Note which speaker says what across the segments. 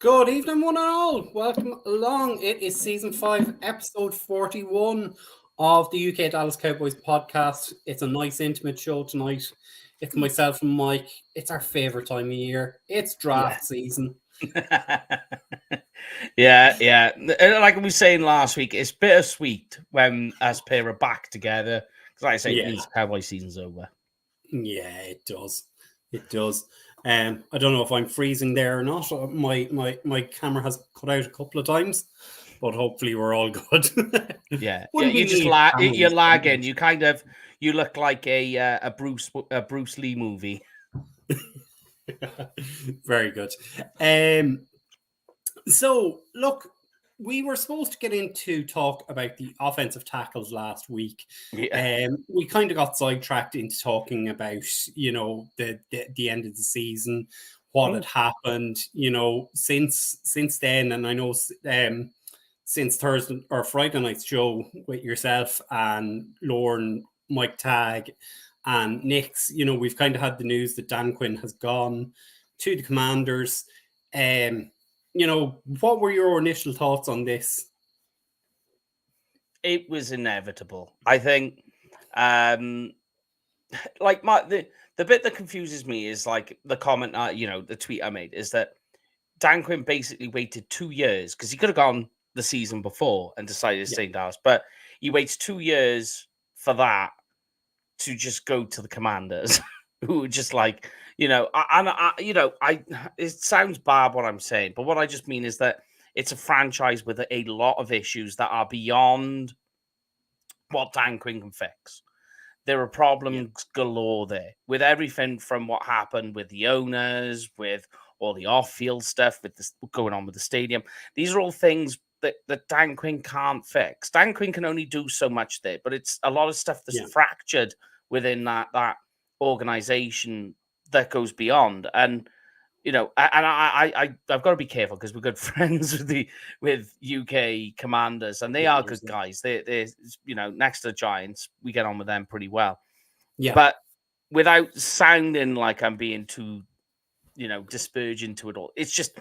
Speaker 1: Good evening, one and all. Welcome along. It is season 5, episode 41 of the UK Dallas Cowboys podcast. It's a nice, intimate show tonight. It's myself and Mike. It's our favorite time of year. It's draft season.
Speaker 2: Yeah. Like we were saying last week, it's bittersweet when us pair are back together. Because, like I say, it means Cowboy season's over.
Speaker 1: Yeah, it does. It does. I don't know if I'm freezing there or not. My camera has cut out a couple of times, but hopefully we're all good.
Speaker 2: You just lag. You're lagging. You look like a Bruce Lee movie.
Speaker 1: Very good. So look, we were supposed to get into talk about the offensive tackles last week. We kind of got sidetracked into talking about, the end of the season, what had happened, since then. And I know since Thursday or Friday night's show with yourself and Lauren, Mike Tagg, and Nick's, we've kind of had the news that Dan Quinn has gone to the Commanders. What were your initial thoughts on this?
Speaker 2: It was inevitable. I think, the bit that confuses me is like the comment, the tweet I made is that Dan Quinn basically waited 2 years because he could have gone the season before and decided to stay in Dallas, but he waits 2 years for that to just go to the Commanders, who were just like, it sounds bad what I'm saying, but what I just mean is that it's a franchise with a lot of issues that are beyond what Dan Quinn can fix. There are problems galore there with everything from what happened with the owners, with all the off-field stuff, with this going on with the stadium. These are all things that Dan Quinn can't fix. Dan Quinn can only do so much there, but it's a lot of stuff that's fractured within that organization that goes beyond. And I've got to be careful because we're good friends with UK Commanders, and they are good guys. They're next to the Giants, we get on with them pretty well. Yeah, but without sounding like I'm being too, disparaging to it all, it's just,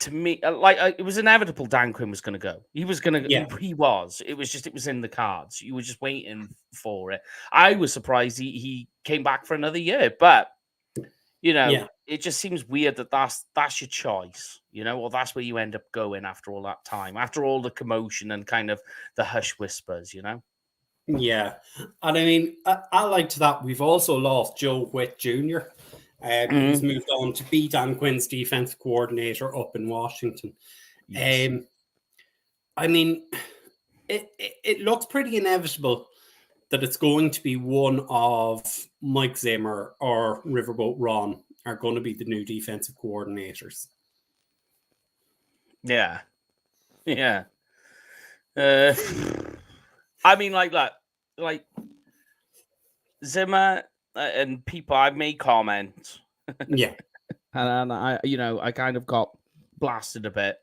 Speaker 2: to me, it was inevitable. Dan Quinn was going to go. He was going to. Yeah. He was. It was in the cards. You were just waiting for it. I was surprised he came back for another year, but it just seems weird that that's your choice, or that's where you end up going after all that time, after all the commotion and kind of the hush whispers,
Speaker 1: Yeah, and I mean, I like to that. We've also lost Joe Whitt Jr. He's moved on to be Dan Quinn's defensive coordinator up in Washington. Yes. I mean, it looks pretty inevitable that it's going to be one of Mike Zimmer or Riverboat Ron are going to be the new defensive coordinators.
Speaker 2: Yeah. I mean, like that, like Zimmer and people, I've made comments.
Speaker 1: Yeah.
Speaker 2: And I kind of got blasted a bit.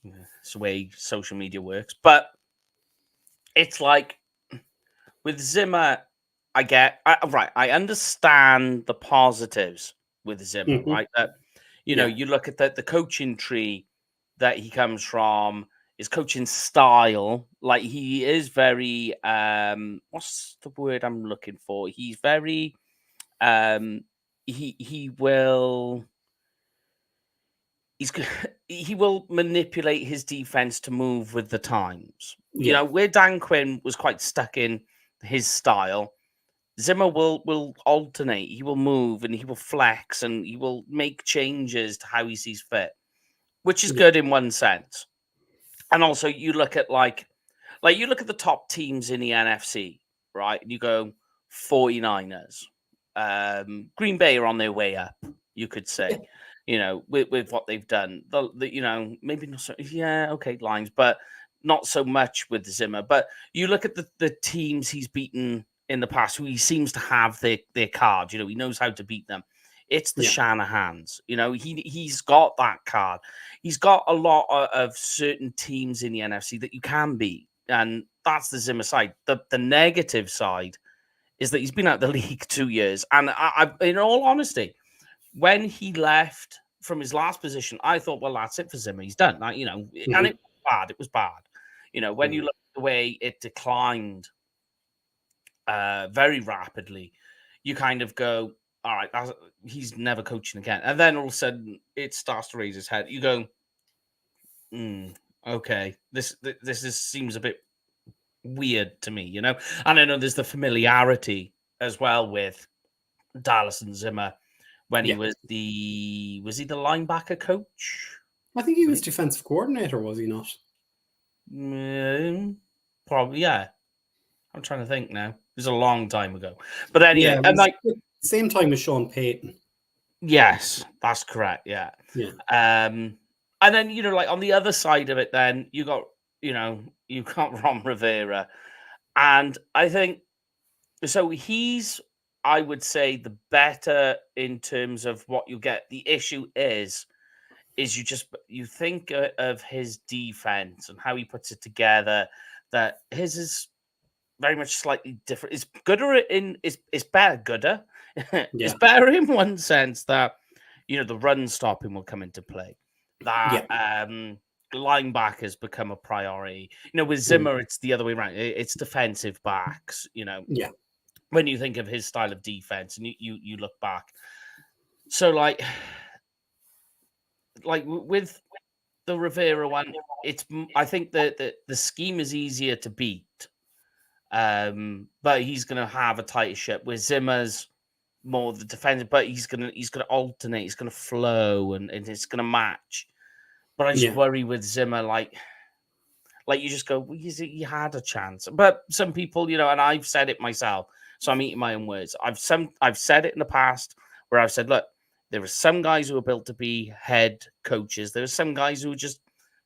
Speaker 2: It's the way social media works. But it's like with Zimmer, I understand the positives with Zimmer, right? That, you look at the coaching tree that he comes from, his coaching style, like he is very, what's the word I'm looking for? He's very, he will manipulate his defense to move with the times. Yeah. Where Dan Quinn was quite stuck in his style, Zimmer will alternate. He will move and he will flex and he will make changes to how he sees fit, which is good in one sense. And also you look at like you look at the top teams in the NFC, right? And you go 49ers, Green Bay are on their way up, you could say. With what they've done, maybe not so, Lions, but not so much with Zimmer. But you look at the teams he's beaten in the past, who he seems to have their card. He knows how to beat them. It's the Shanahans. He's got that card. He's got a lot of certain teams in the NFC that you can beat, and that's the Zimmer side. The negative side is that he's been out of the league 2 years, and I in all honesty, when he left from his last position, I thought, well, that's it for Zimmer. He's done. Like, and it was bad. It was bad. When you look at the way it declined very rapidly, you kind of go, all right, he's never coaching again. And then all of a sudden, it starts to raise his head. You go, okay, this seems a bit weird to me, And I know there's the familiarity as well with Dallas and Zimmer when he was the linebacker coach?
Speaker 1: I think he was defensive coordinator, was he not?
Speaker 2: Probably, yeah. I'm trying to think now. It was a long time ago. But anyway, and
Speaker 1: same time as Sean Payton.
Speaker 2: Yes, that's correct. Yeah. And then, like on the other side of it, then you got, you've got Ron Rivera. And I think so he's, I would say, the better in terms of what you get. The issue is you think of his defense and how he puts it together, that his is very much slightly different. It's better. It's better in one sense that, the run stopping will come into play. That linebackers become a priority. With Zimmer, it's the other way around. It's defensive backs, when you think of his style of defense and you look back. So like with the Rivera one, I think that the scheme is easier to beat. But he's going to have a tighter ship. With Zimmer's more the defensive, but he's going to alternate, he's going to flow and it's going to match. But I just worry with Zimmer, like you just go, well, he had a chance. But some people, and I've said it myself, so I'm eating my own words. I've said it in the past where I've said, look, there are some guys who are built to be head coaches. There are some guys who are just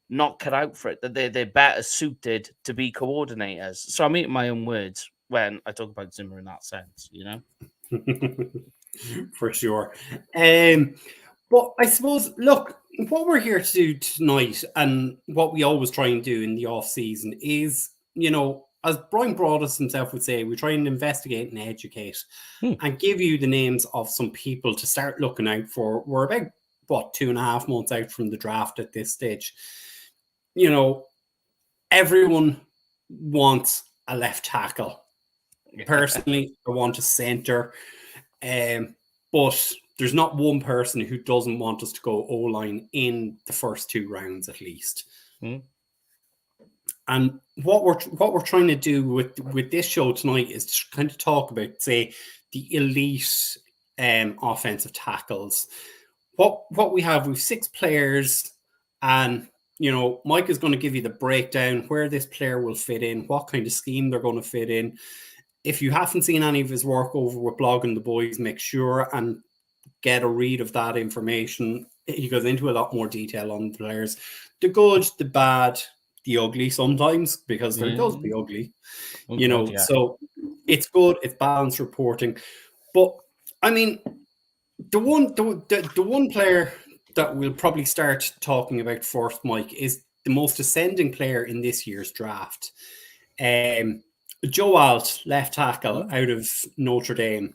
Speaker 2: not cut out for it, that they're better suited to be coordinators. So I'm eating my own words when I talk about Zimmer in that sense,
Speaker 1: For sure. But I suppose, look, what we're here to do tonight and what we always try and do in the off season is, as Brian Broaddus himself would say, we try and investigate and educate and give you the names of some people to start looking out for. We're about, 2.5 months out from the draft at this stage. Everyone wants a left tackle. Personally, I want a center. But there's not one person who doesn't want us to go O-line in the first 2 rounds at least. And what we're trying to do with this show tonight is to kind of talk about, say, the elite offensive tackles. What we have, we've 6 players, and Mike is going to give you the breakdown where this player will fit in, what kind of scheme they're going to fit in. If you haven't seen any of his work over with Blogging the Boys, make sure and get a read of that information. He goes into a lot more detail on the players, the good, the bad, the ugly sometimes, because there does be ugly, so it's good, it's balanced reporting. But I mean, the one player that we'll probably start talking about first, Mike, is the most ascending player in this year's draft. Joe Alt, left tackle out of Notre Dame.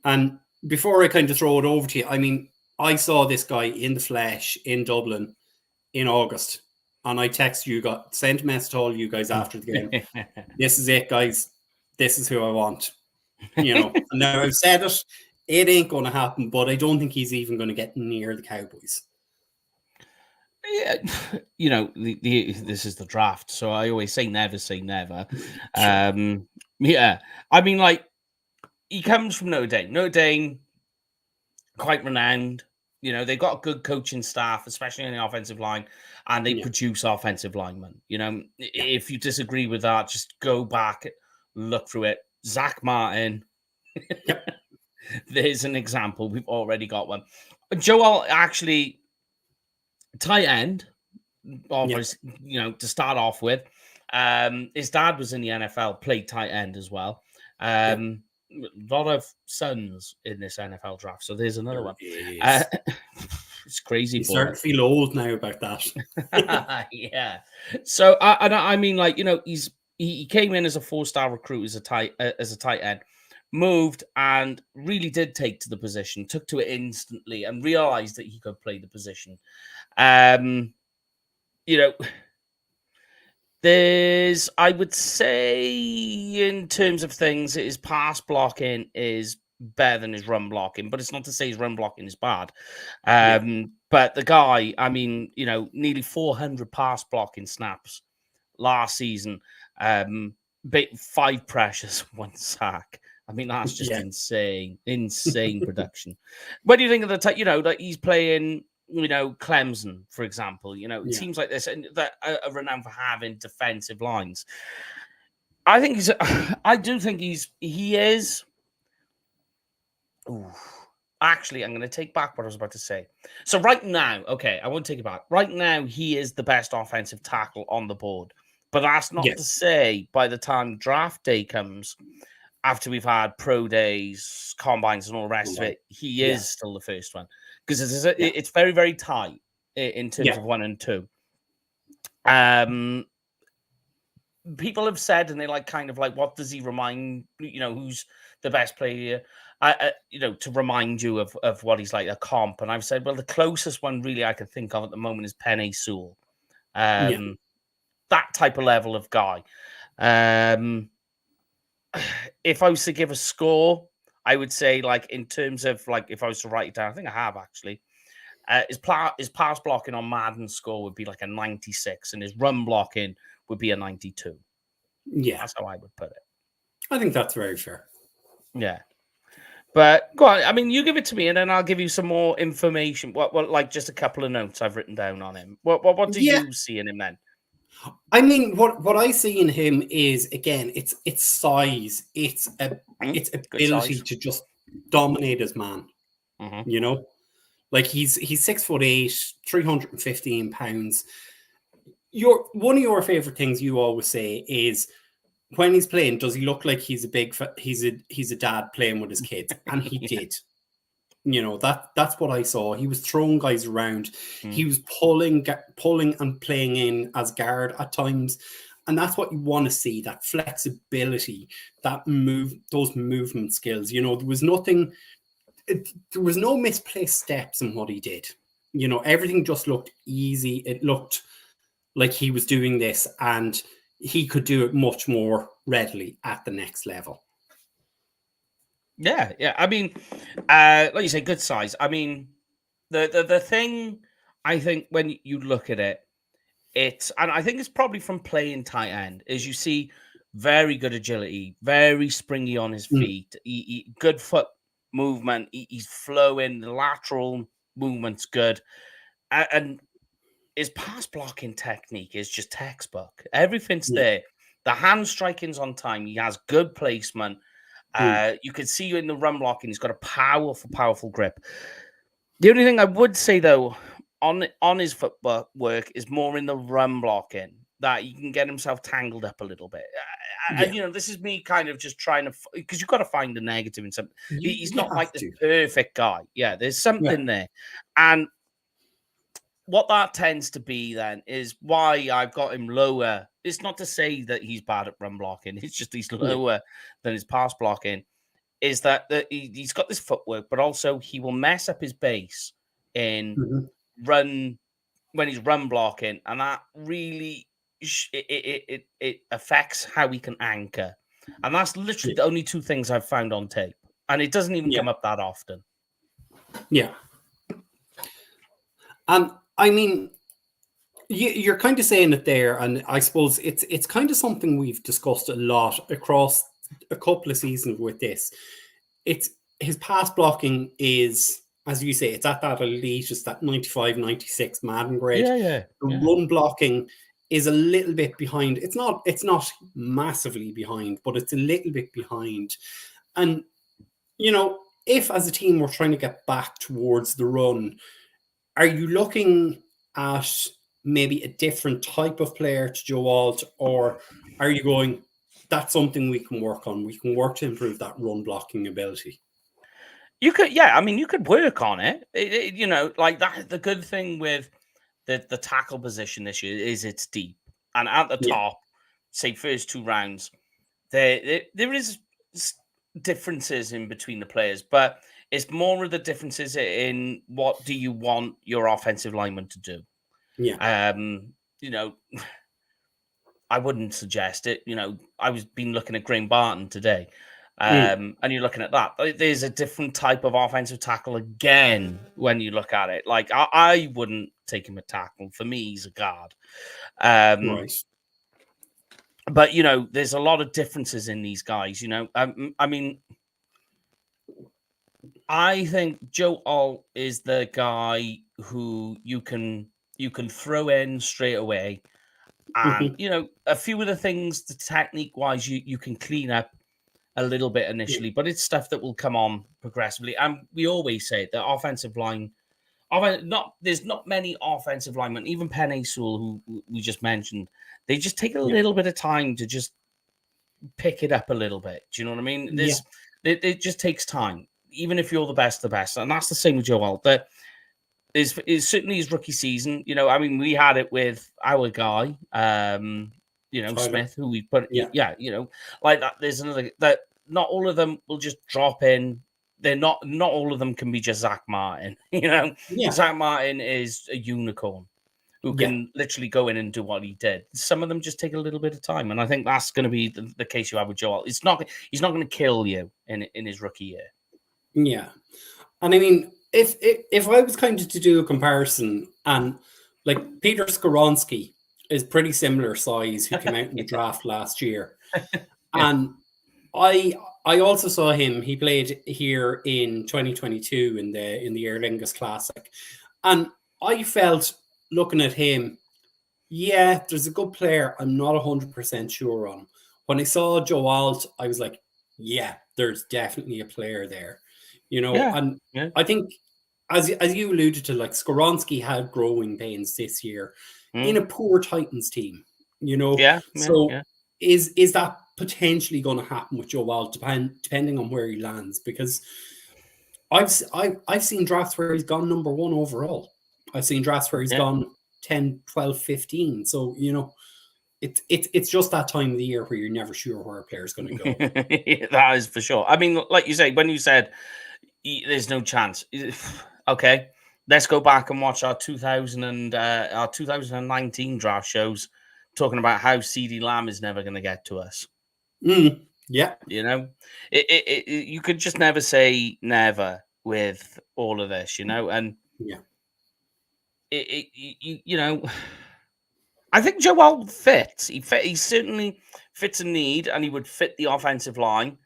Speaker 1: And before I kind of throw it over to you, I mean, I saw this guy in the flesh in Dublin in August. And I text you, sent a message to all you guys after the game. This is it, guys. This is who I want. And now I've said it. It ain't going to happen, but I don't think he's even going to get near the Cowboys.
Speaker 2: Yeah, this is the draft, so I always say never say never. Yeah, I mean, like, he comes from Notre Dame. Notre Dame, quite renowned. They've got a good coaching staff, especially in the offensive line, and they produce offensive linemen. If you disagree with that, just go back, look through it. Zach Martin. There's an example. We've already got one. Joel, actually, tight end, obviously, to start off with. His dad was in the NFL, played tight end as well. A lot of sons in this NFL draft, so there's another one. It's crazy.
Speaker 1: You start to feel old now about that.
Speaker 2: Yeah. So I mean, like, he came in as a 4-star recruit as a tight end. moved and really did take to the position, took to it instantly, and realized that he could play the position. You know, I would say, in terms of things, his pass blocking is better than his run blocking, but it's not to say his run blocking is bad. But the guy, I mean, nearly 400 pass blocking snaps last season, 5 pressures, 1 sack. I mean, that's just insane production. What do you think of the that he's playing? Clemson, for example, teams like this and that are renowned for having defensive lines. I do think he is. Ooh. Actually, I'm going to take back what I was about to say. So right now, okay, I won't take it back. Right now, he is the best offensive tackle on the board. But that's not to say by the time draft day comes, after we've had pro days, combines, and all the rest of it, he is still the first one. Because it's very, very tight in terms of 1 and 2. People have said, and they what does he remind? Who's the best player? To remind you of what he's like, a comp. And I've said, well, the closest one really I can think of at the moment is Penei Sewell. That type of level of guy. If I was to give a score, I would say, in terms of if I was to write it down, I think I have actually. His pass blocking on Madden score would be a 96, and his run blocking would be a 92.
Speaker 1: Yeah,
Speaker 2: that's how I would put it.
Speaker 1: I think that's very fair.
Speaker 2: Yeah, but go on. I mean, you give it to me, and then I'll give you some more information. What just a couple of notes I've written down on him. What do you see in him then?
Speaker 1: I mean, what I see in him is, again, it's size, it's ability to just dominate his man. He's 6'8", 315 pounds. One of your favorite things you always say is, when he's playing, does he look like he's a dad playing with his kids? And he did. That's what I saw. He was throwing guys around. He was pulling and playing in as guard at times. And that's what you want to see, that flexibility, those movement skills. There was nothing, there was no misplaced steps in what he did. Everything just looked easy. It looked like he was doing this, and he could do it much more readily at the next level.
Speaker 2: Yeah. I mean, like you say, good size. I mean, the thing, I think, when you look at it, and I think it's probably from playing tight end, is you see very good agility, very springy on his feet, good foot movement, he's flowing, the lateral movement's good, and his pass blocking technique is just textbook. Everything's there. The hand striking's on time. He has good placement. You can see in the run blocking, he's got a powerful grip. The only thing I would say, though, on his footwork is more in the run blocking, that he can get himself tangled up a little bit. And, this is me kind of just trying to, because you've got to find the negative in something. He's not like this perfect guy. Yeah, there's something there. And what that tends to be then is why I've got him lower. It's not to say that he's bad at run blocking. It's just he's lower than his pass blocking. Is that he's got this footwork, but also he will mess up his base in when he's run blocking, and that really it affects how he can anchor. And that's literally the only 2 things I've found on tape, and it doesn't even come up that often.
Speaker 1: Yeah. I mean, you're kind of saying it there, and I suppose it's kind of something we've discussed a lot across a couple of seasons with this. It's his pass blocking is, as you say, it's at that elite, it's that 95, 96 Madden grade. The run blocking is a little bit behind. It's not massively behind, but it's a little bit behind. And, if as a team we're trying to get back towards the run, are you looking at maybe a different type of player to Joe Alt, or are you going, that's something we can work on? We can work to improve that run blocking ability.
Speaker 2: You could, I mean, you could work on it. Like that. The good thing with the tackle position this year is it's deep, and at the top, say first 2 rounds, there is differences in between the players, but it's more of the differences in what do you want your offensive lineman to do.
Speaker 1: Yeah.
Speaker 2: You know, I wouldn't suggest it. You know, I was been looking at Graham Barton today, and you're looking at that. There's a different type of offensive tackle again when you look at it. Like I wouldn't take him a tackle. For me, he's a guard.
Speaker 1: Right.
Speaker 2: But you know, there's a lot of differences in these guys. You know, I mean, I think Joe Alt is the guy who you can throw in straight away. And you know, a few of the things, the technique wise, you can clean up a little bit initially, but it's stuff that will come on progressively. And we always say the offensive line, there's not many offensive linemen, even Penny Sewell, who we just mentioned, they just take a little bit of time to just pick it up a little bit. Do you know what I mean? It just takes time, even if you're the best, and that's the same with Joe Alt. That is certainly his rookie season. You know, I mean, we had it with our guy, you know, Tyler Smith, who we put, you know, like that. There's another that not all of them will just drop in. They're not all of them can be just Zach Martin. You know, Zach Martin is a unicorn who can literally go in and do what he did. Some of them just take a little bit of time, and I think that's going to be the case you have with Joel. He's not going to kill you in his rookie year.
Speaker 1: Yeah, and I mean, if I was kind of to do a comparison, and like Peter Skoronski is pretty similar size, who came out in the draft last year, and I also saw him. He played here in 2022 in the Aer Lingus Classic, and I felt looking at him, there's a good player. I'm not 100% sure on. When I saw Joe Alt, I was like, yeah, there's definitely a player there, you know. And I think, as you alluded to, like Skoronski had growing pains this year in a poor Titans team, you know. Is that potentially going to happen with Joe Alt, depending on where he lands? Because I've seen drafts where he's gone number 1 overall. I've seen drafts where he's gone 10, 12, 15. So, you know, it's just that time of the year where you're never sure where a player's going to go.
Speaker 2: That is for sure. I mean, like you say, when you said there's no chance, okay, let's go back and watch our 2019 draft shows talking about how CeeDee Lamb is never going to get to us.
Speaker 1: Yeah.
Speaker 2: You know, you could just never say never with all of this, you know, and you know, I think Joe Alt fits. He certainly fits a need, and he would fit the offensive line.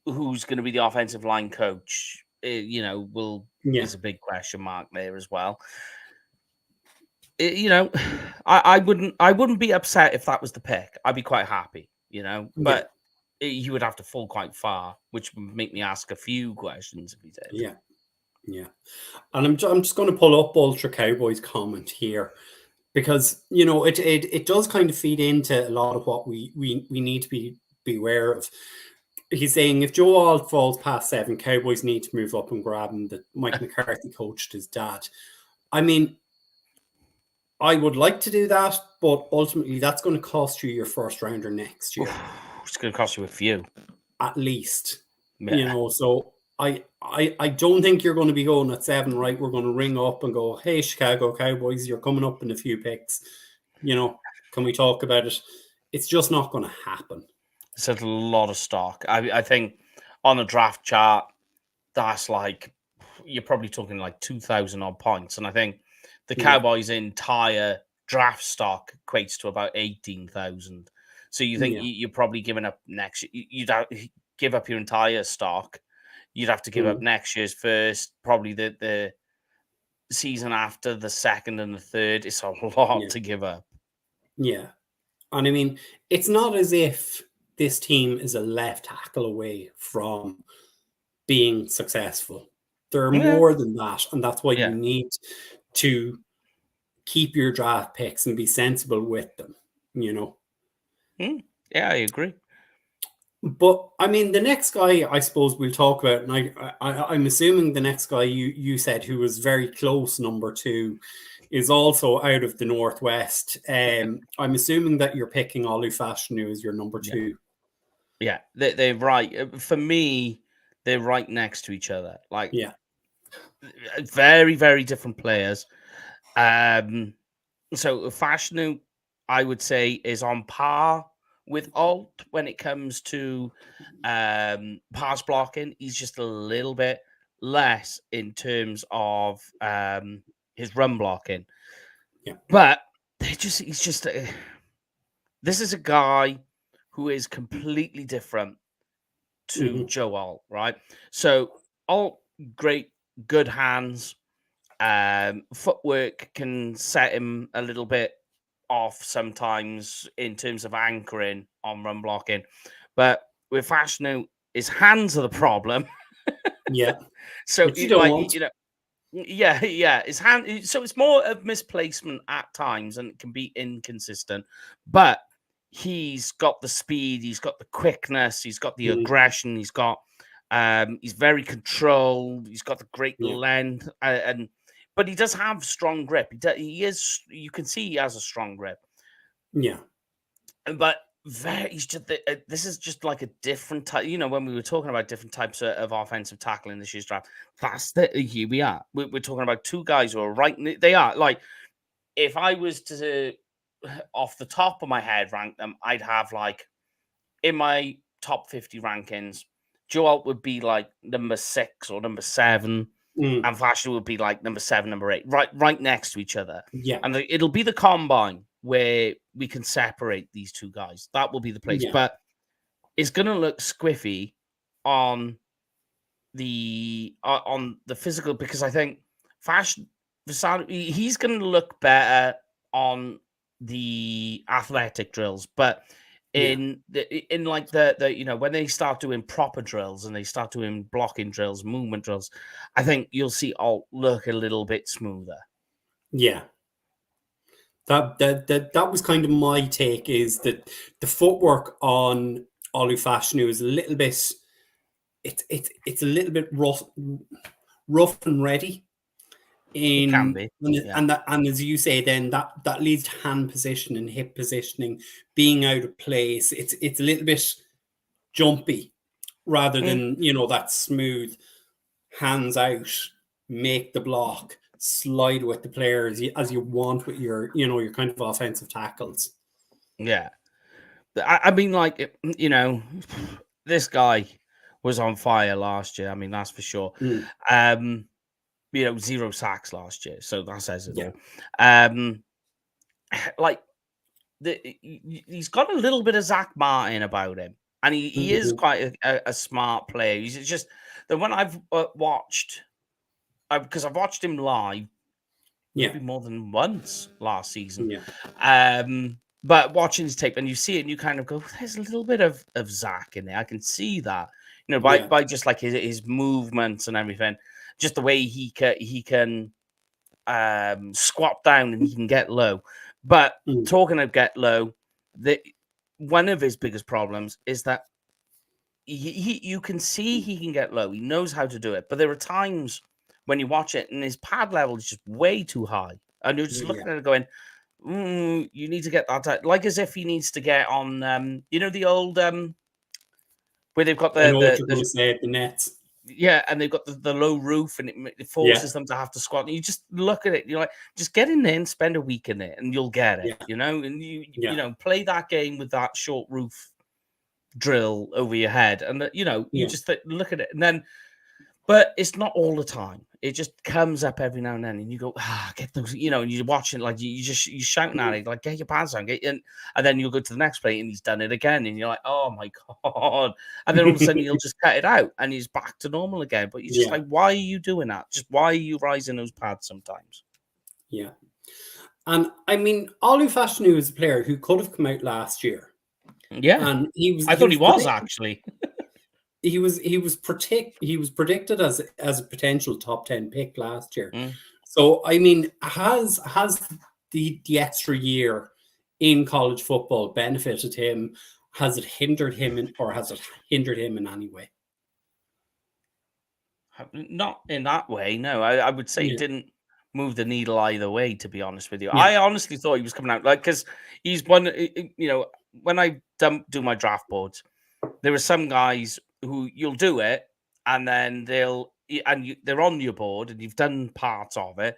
Speaker 2: Who's going to be the offensive line coach? You know, there's a big question mark there as well. You know, I wouldn't be upset if that was the pick. I'd be quite happy, you know, but he would have to fall quite far, which would make me ask a few questions if he did.
Speaker 1: Yeah. And I'm just going to pull up Ultra Cowboys comment here, because, you know, it does kind of feed into a lot of what we need to be aware of. He's saying if Joe Alt falls past 7, Cowboys need to move up and grab him. That Mike McCarthy coached his dad. I mean, I would like to do that, but ultimately that's going to cost you your first rounder next year.
Speaker 2: It's going to cost you a few,
Speaker 1: at least. You know, so I don't think you're going to be going at 7, right? We're going to ring up and go, hey, Chicago Cowboys, you're coming up in a few picks. You know, can we talk about it? It's just not going to happen.
Speaker 2: It's a lot of stock. I think on a draft chart, that's like, you're probably talking like 2,000 odd points. And I think the Cowboys' entire draft stock equates to about 18,000. So you think you're probably giving up next year. You'd have to give up your entire stock. You'd have to give up next year's first, probably the season after, the second and the third. It's a lot to give up.
Speaker 1: Yeah. And I mean, it's not as if this team is a left tackle away from being successful. They're more than that. And that's why you need to keep your draft picks and be sensible with them, you know?
Speaker 2: Yeah, I agree.
Speaker 1: But I mean, the next guy I suppose we'll talk about, and I'm assuming the next guy you said, who was very close, number 2, is also out of the Northwest. I'm assuming that you're picking Olu Fashanu as your number 2.
Speaker 2: Yeah, they're right. For me, they're right next to each other. Like,
Speaker 1: Yeah.
Speaker 2: very, very different players. So Fashanu, I would say, is on par with Alt when it comes to pass blocking. He's just a little bit less in terms of his run blocking.
Speaker 1: Yeah.
Speaker 2: But he's just this is a guy who is completely different to Joe Alt, right? So Alt, great, good hands. Footwork can set him a little bit off sometimes in terms of anchoring on run blocking, but with Fashanu, his hands are the problem.
Speaker 1: Yeah.
Speaker 2: So,
Speaker 1: Which you don't want.
Speaker 2: yeah, his hand. So it's more of misplacement at times, and it can be inconsistent. But he's got the speed, he's got the quickness, he's got the aggression, he's very controlled, he's got the great length, but he does have strong grip. You can see he has a strong grip.
Speaker 1: Yeah.
Speaker 2: But he's just this is just like a different type. When we were talking about different types of offensive tackle in this year's draft, here we are. We're talking about two guys who are right. They are like, if I was to, off the top of my head, rank them, I'd have like in my top 50 rankings, Joe Alt would be like number 6 or number 7. And Fasher would be like number 7, number 8, right next to each other.
Speaker 1: Yeah.
Speaker 2: And it'll be the combine where we can separate these two guys. That will be the place.
Speaker 1: Yeah.
Speaker 2: But it's going to look squiffy on the physical, because I think Fasher, he's going to look better on the athletic drills, but in like the when they start doing proper drills and they start doing blocking drills, movement drills, I think you'll see Alt look a little bit smoother.
Speaker 1: Yeah. That was kind of my take, is that the footwork on Olu Fashanu is a little bit, it's a little bit rough and ready.
Speaker 2: It can be.
Speaker 1: And as you say, then that leads to hand position and hip positioning being out of place. It's a little bit jumpy rather than that smooth hands out, make the block, slide with the players as you want with your your kind of offensive tackles.
Speaker 2: Yeah, I mean, like, this guy was on fire last year. I mean, that's for sure. 0 sacks last year, so that says it all. Like, he's got a little bit of Zach Martin about him, and he is quite a smart player. He's just that when I've watched, because I've watched him live, maybe more than once last season. But watching his tape, and you see it, and you kind of go, "There's a little bit of Zach in there. I can see that." By just like his movements and everything, just the way he can squat down and he can get low. But talking of get low, one of his biggest problems is that you can see he can get low. He knows how to do it, but there are times when you watch it and his pad level is just way too high, and you're just looking at it going, "You need to get that," like as if he needs to get on, the old where they've got
Speaker 1: the nets.
Speaker 2: Yeah, and they've got the low roof, and it forces them to have to squat. And you just look at it, you're like, just get in there and spend a week in it, and you'll get it, And you play that game with that short roof drill over your head, and you just look at it, and then, but it's not all the time. It just comes up every now and then, and you go, get those, and you're watching, like you're shouting at it, like, get your pants on, get in, and then you'll go to the next play, and he's done it again, and you're like, oh my god, and then all of a sudden you'll just cut it out, and he's back to normal again. But you're just like, why are you doing that? Just why are you rising those pads sometimes?
Speaker 1: Yeah, and I mean, Olu Fashanu is a player who could have come out last year.
Speaker 2: Yeah,
Speaker 1: and
Speaker 2: I thought he was actually.
Speaker 1: He was predicted as a potential top 10 pick last year. So I mean, has the extra year in college football benefited him? Has it hindered him, or has it hindered him in any way?
Speaker 2: Not in that way, no. I would say he didn't move the needle either way, to be honest with you. I honestly thought he was coming out, like, because he's one, when I do my draft boards, There are some guys who you'll do it, and then they're on your board, and you've done parts of it,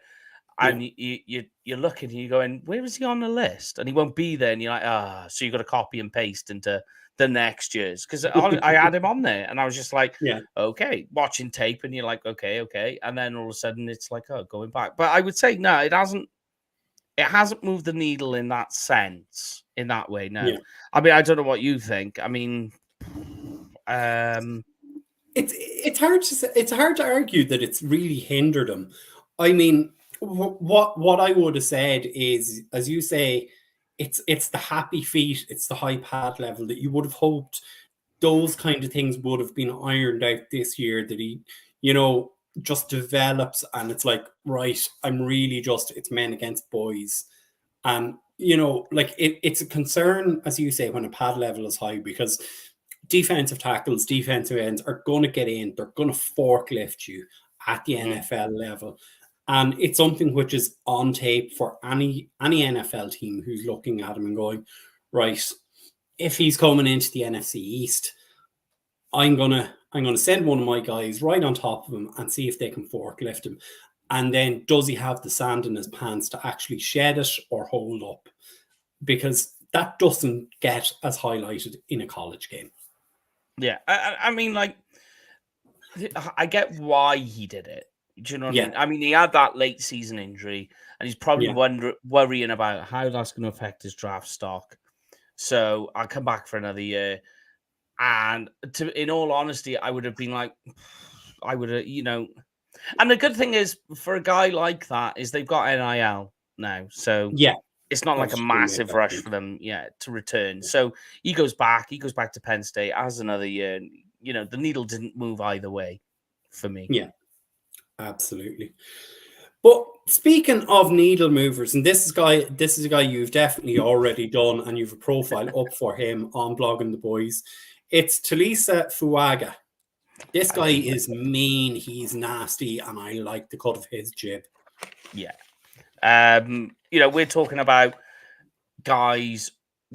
Speaker 2: and you're looking, and you're going, where is he on the list? And he won't be there, and you're like, so you got to copy and paste into the next year's, because I had him on there, and I was just like, okay, watching tape, and you're like, okay, and then all of a sudden it's like, going back. But I would say no, it hasn't moved the needle in that sense, in that way. No, I mean, I don't know what you think. I mean,
Speaker 1: it's hard to say, it's hard to argue that it's really hindered him. I mean, what I would have said is, as you say, it's the happy feet, it's the high pad level that you would have hoped those kind of things would have been ironed out this year, that he, just develops, and it's like, right, I'm really it's men against boys. And, it's a concern, as you say, when a pad level is high, because defensive tackles, defensive ends are going to get in, they're going to forklift you at the NFL level. And it's something which is on tape for any NFL team who's looking at him and going, right, if he's coming into the NFC East, I'm gonna send one of my guys right on top of him and see if they can forklift him. And then does he have the sand in his pants to actually shed it or hold up? Because that doesn't get as highlighted in a college game.
Speaker 2: Yeah, I mean, like, I get why he did it. Do you know what I mean? I mean, he had that late season injury, and he's probably worrying about how that's going to affect his draft stock. So I'll come back for another year. And in all honesty, I would have been like, I would have, And the good thing is, for a guy like that, is they've got NIL now. So it's not like a massive rush for them, to return. So he goes back to Penn State, has another year. The needle didn't move either way for me.
Speaker 1: Yeah, absolutely. But speaking of needle movers, and this is a guy you've definitely already done, and you've a profile up for him on Blogging the Boys. It's Talisa Fuaga. This guy is mean, he's nasty, and I like the cut of his jib.
Speaker 2: Yeah. We're talking about guys.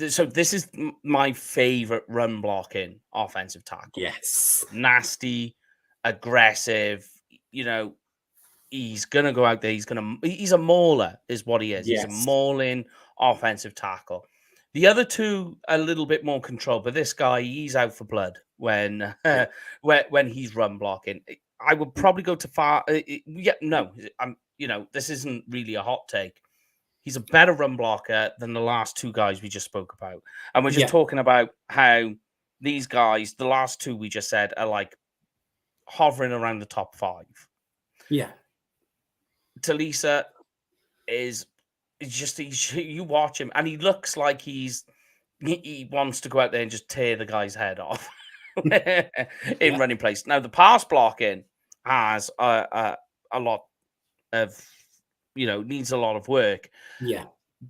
Speaker 2: So this is my favorite run blocking offensive tackle.
Speaker 1: Yes.
Speaker 2: Nasty, aggressive, he's gonna go out there, he's a mauler, is what he is. He's a mauling offensive tackle. The other two a little bit more controlled, but this guy, he's out for blood when he's run blocking. I would probably go to far. This isn't really a hot take. He's a better run blocker than the last two guys we just spoke about, and we're just talking about how these guys, the last two we just said, are like hovering around the top 5.
Speaker 1: Yeah,
Speaker 2: Talisa is just you watch him and he looks like he wants to go out there and just tear the guy's head off in running plays. Now the pass blocking has a lot of needs a lot of work.
Speaker 1: Yeah,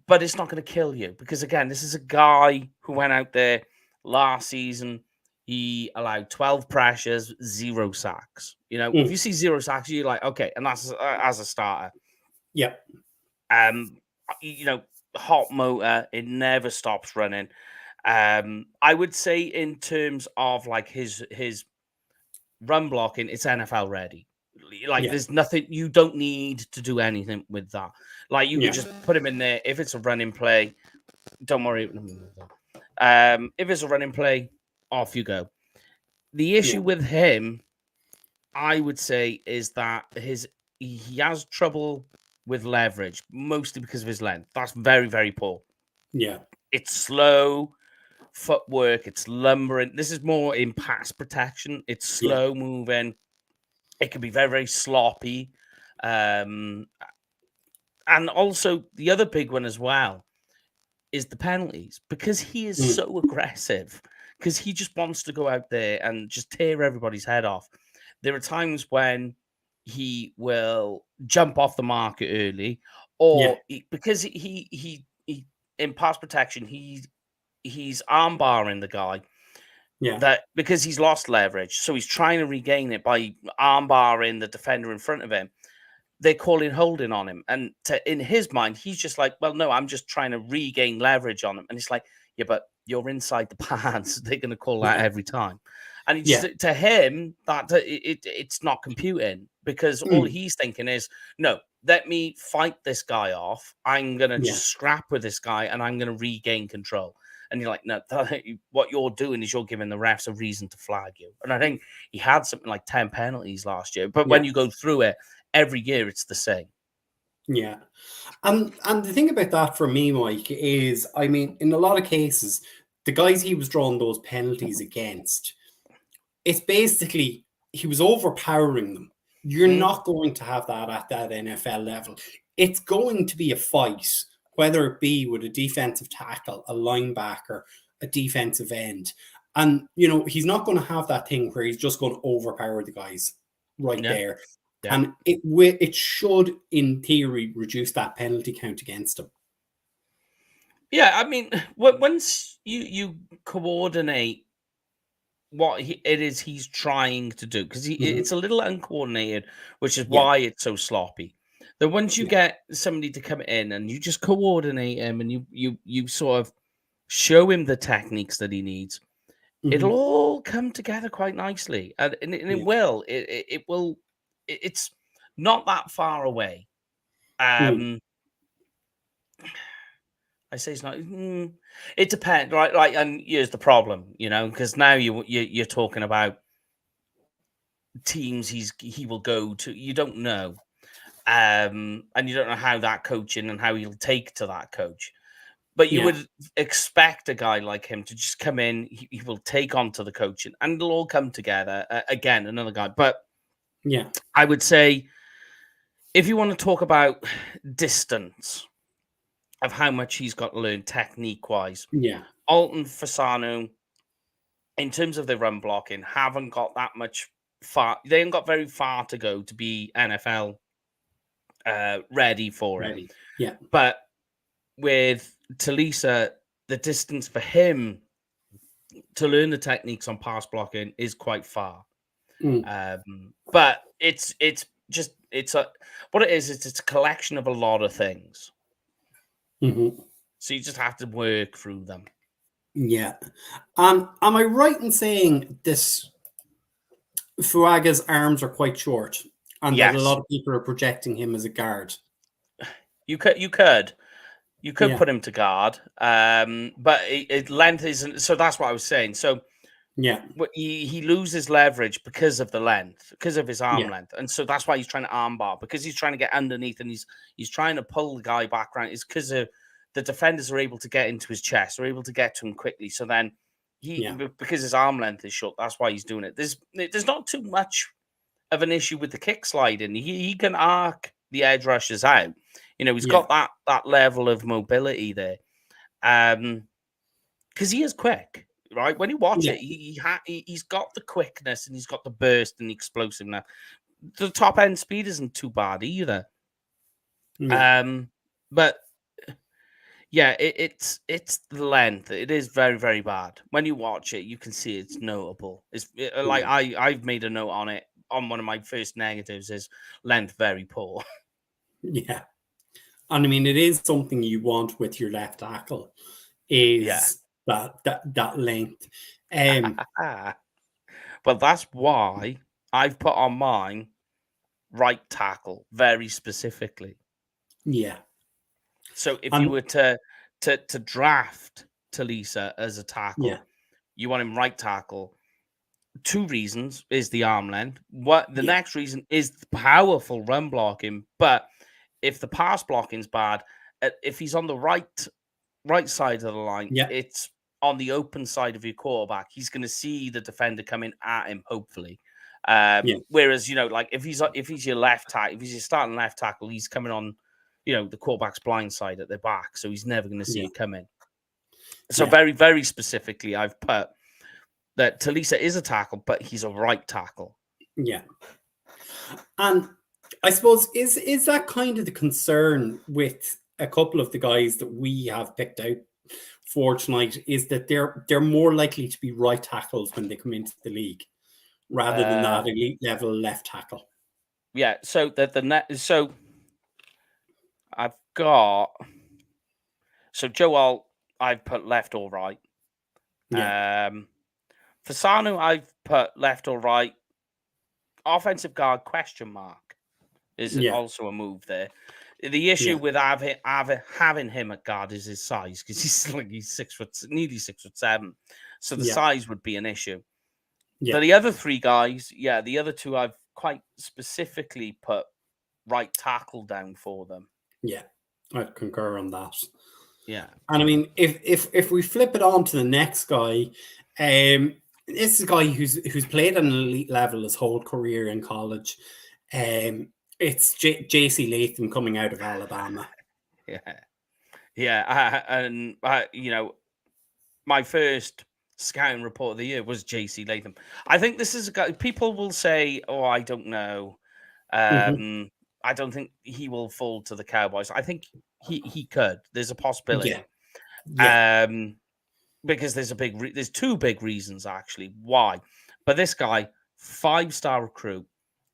Speaker 2: but it's not going to kill you, because again, this is a guy who went out there last season. He allowed 12 pressures, 0 sacks. If you see 0 sacks, you're like, okay, and that's as a starter.
Speaker 1: Yeah.
Speaker 2: Hot motor, it never stops running. I would say in terms of like his run blocking, it's NFL ready. Like there's nothing, you don't need to do anything with that. Like you can just put him in there. If it's a running play, don't worry. If it's a running play, off you go. The issue with him, I would say, is that he has trouble with leverage, mostly because of his length. That's very, very poor.
Speaker 1: Yeah.
Speaker 2: It's slow footwork. It's lumbering. This is more in pass protection. It's slow moving. It can be very, very sloppy. And also, the other big one as well is the penalties, because he is so aggressive, because he just wants to go out there and just tear everybody's head off. There are times when he will jump off the market early, or because he in pass protection, he's arm barring the guy. That because he's lost leverage, so he's trying to regain it by arm barring the defender in front of him. They're calling holding on him, and in his mind, he's just like, well, no, I'm just trying to regain leverage on him. And it's like, yeah, but you're inside the pads. They're going to call that every time. And to him, it's not computing, because all he's thinking is, no, let me fight this guy off. I'm going to just scrap with this guy and I'm going to regain control. And you're like, no, what you're doing is you're giving the refs a reason to flag you. And I think he had something like 10 penalties last year. But when you go through it, every year it's the same.
Speaker 1: Yeah. And the thing about that for me, Mike, is, I mean, in a lot of cases, the guys he was drawing those penalties against, it's basically he was overpowering them. You're not going to have that at that NFL level. It's going to be a fight, whether it be with a defensive tackle, a linebacker, a defensive end. And, you know, he's not going to have that thing where he's just going to overpower the guys there. Yeah. And it should, in theory, reduce that penalty count against him.
Speaker 2: Yeah, I mean, once you coordinate what it is he's trying to do, because it's a little uncoordinated, which is why it's so sloppy. Then once you get somebody to come in and you just coordinate him and you sort of show him the techniques that he needs, it'll all come together quite nicely, and it will. It will. It's not that far away. I say it's not. It depends, right? Like, and here's the problem, you know, because now you're talking about teams he will go to. You don't know, and you don't know how that coaching and how he'll take to that coach. But you would expect a guy like him to just come in. He will take on to the coaching, and it'll all come together. Again, another guy. But I would say, if you want to talk about distance of how much he's got to learn technique-wise, Alton, Fasano, in terms of their run blocking, haven't got that much far. They haven't got very far to go to be NFL ready for it.
Speaker 1: Yeah.
Speaker 2: But with Talisa, the distance for him to learn the techniques on pass blocking is quite far. But it's what it is. It's a collection of a lot of things. So you just have to work through them.
Speaker 1: Yeah. Am I right in saying this? Fuaga's arms are quite short, and that a lot of people are projecting him as a guard.
Speaker 2: You could put him to guard, but length isn't. So that's what I was saying. So he loses leverage because of the length, because of his arm length, and so that's why he's trying to armbar, because he's trying to get underneath and he's trying to pull the guy back around. It's because of the defenders are able to get into his chest, are able to get to him quickly. So then because his arm length is short, that's why he's doing it. There's not too much of an issue with the kick sliding. He can arc the edge rushers out. You know, he's got that level of mobility there, because he is quick. Right, when you watch it, he's got the quickness and he's got the burst and the explosiveness. The top end speed isn't too bad either. But it's the length. It is very, very bad. When you watch it, you can see it's notable. I've made a note on it. On one of my first negatives is length very poor.
Speaker 1: Yeah, and I mean, it is something you want with your left tackle. Is that length.
Speaker 2: But that's why I've put on mine right tackle very specifically.
Speaker 1: Yeah.
Speaker 2: So if you were to draft Talisa as a tackle, you want him right tackle. 2 reasons is the arm length. The next reason is the powerful run blocking. But if the pass blocking's bad, if he's on the right side of the line, it's on the open side of your quarterback. He's going to see the defender coming at him, hopefully. Whereas, you know, like if he's your left tackle, if he's your starting left tackle, he's coming on, you know, the quarterback's blind side at their back, so he's never going to see it coming. So very, very specifically, I've put that Talisa is a tackle, but he's a right tackle.
Speaker 1: Yeah. And I suppose is that kind of the concern with a couple of the guys that we have picked out for tonight, is that they're more likely to be right tackles when they come into the league rather than that elite level left tackle.
Speaker 2: Yeah, so so I've got Joe Alt, I've put left or right.
Speaker 1: Yeah.
Speaker 2: For Sanu, I've put left or right. Offensive guard, question mark, is also a move there. The issue with having him at guard is his size, because he's nearly 6'7", so the size would be an issue. For the other three guys, the other two I've quite specifically put right tackle down for them.
Speaker 1: Yeah, I'd concur on that.
Speaker 2: Yeah,
Speaker 1: and I mean, if we flip it on to the next guy, this is a guy who's played at an elite level his whole career in college. It's JC Latham coming out of Alabama.
Speaker 2: And my first scouting report of the year was JC Latham. I think this is a guy. People will say, "Oh, I don't know. I don't think he will fall to the Cowboys." I think he could. There's a possibility. Because there's two big reasons actually why. But this guy, 5-star recruit,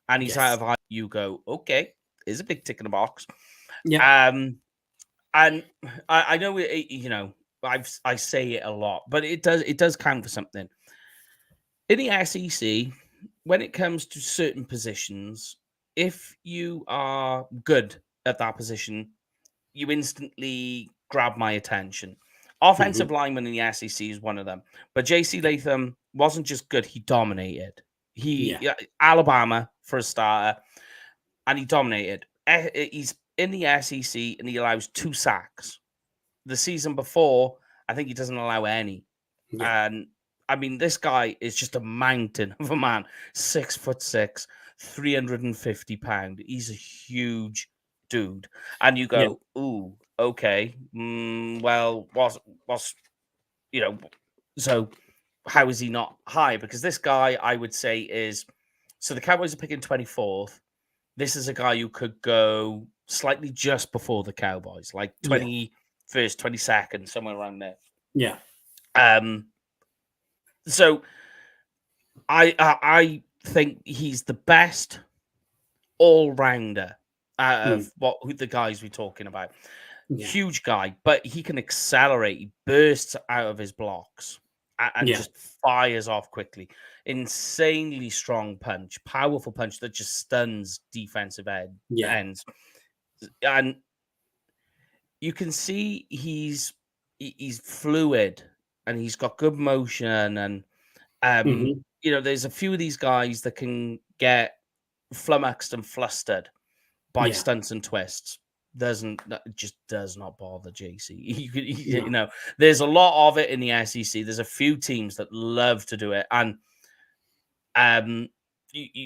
Speaker 2: and he's out of you go, okay, there's a big tick in the box. And I know I say it a lot, but it does count for something. In the SEC, when it comes to certain positions, if you are good at that position, you instantly grab my attention. Offensive lineman in the SEC is one of them. But JC Latham wasn't just good, he dominated. Alabama for a starter, and he dominated. He's in the SEC and he allows 2 sacks. The season before, I think he doesn't allow any. And I mean, this guy is just a mountain of a man. 6'6", 350 pounds. He's a huge dude. And you go, ooh, okay. Well, so how is he not high? Because this guy, I would say, is so the Cowboys are picking 24th. This is a guy who could go slightly just before the Cowboys, like 21st, 22nd, somewhere around there.
Speaker 1: Yeah.
Speaker 2: So I think he's the best all-rounder out of the guys we're talking about. Huge guy, but he can accelerate. He bursts out of his blocks and just fires off quickly. Insanely strong punch, powerful punch that just stuns defensive ends. And you can see he's fluid and he's got good motion. And there's a few of these guys that can get flummoxed and flustered by stunts and twists. It just does not bother JC. There's a lot of it in the SEC. There's a few teams that love to do it, and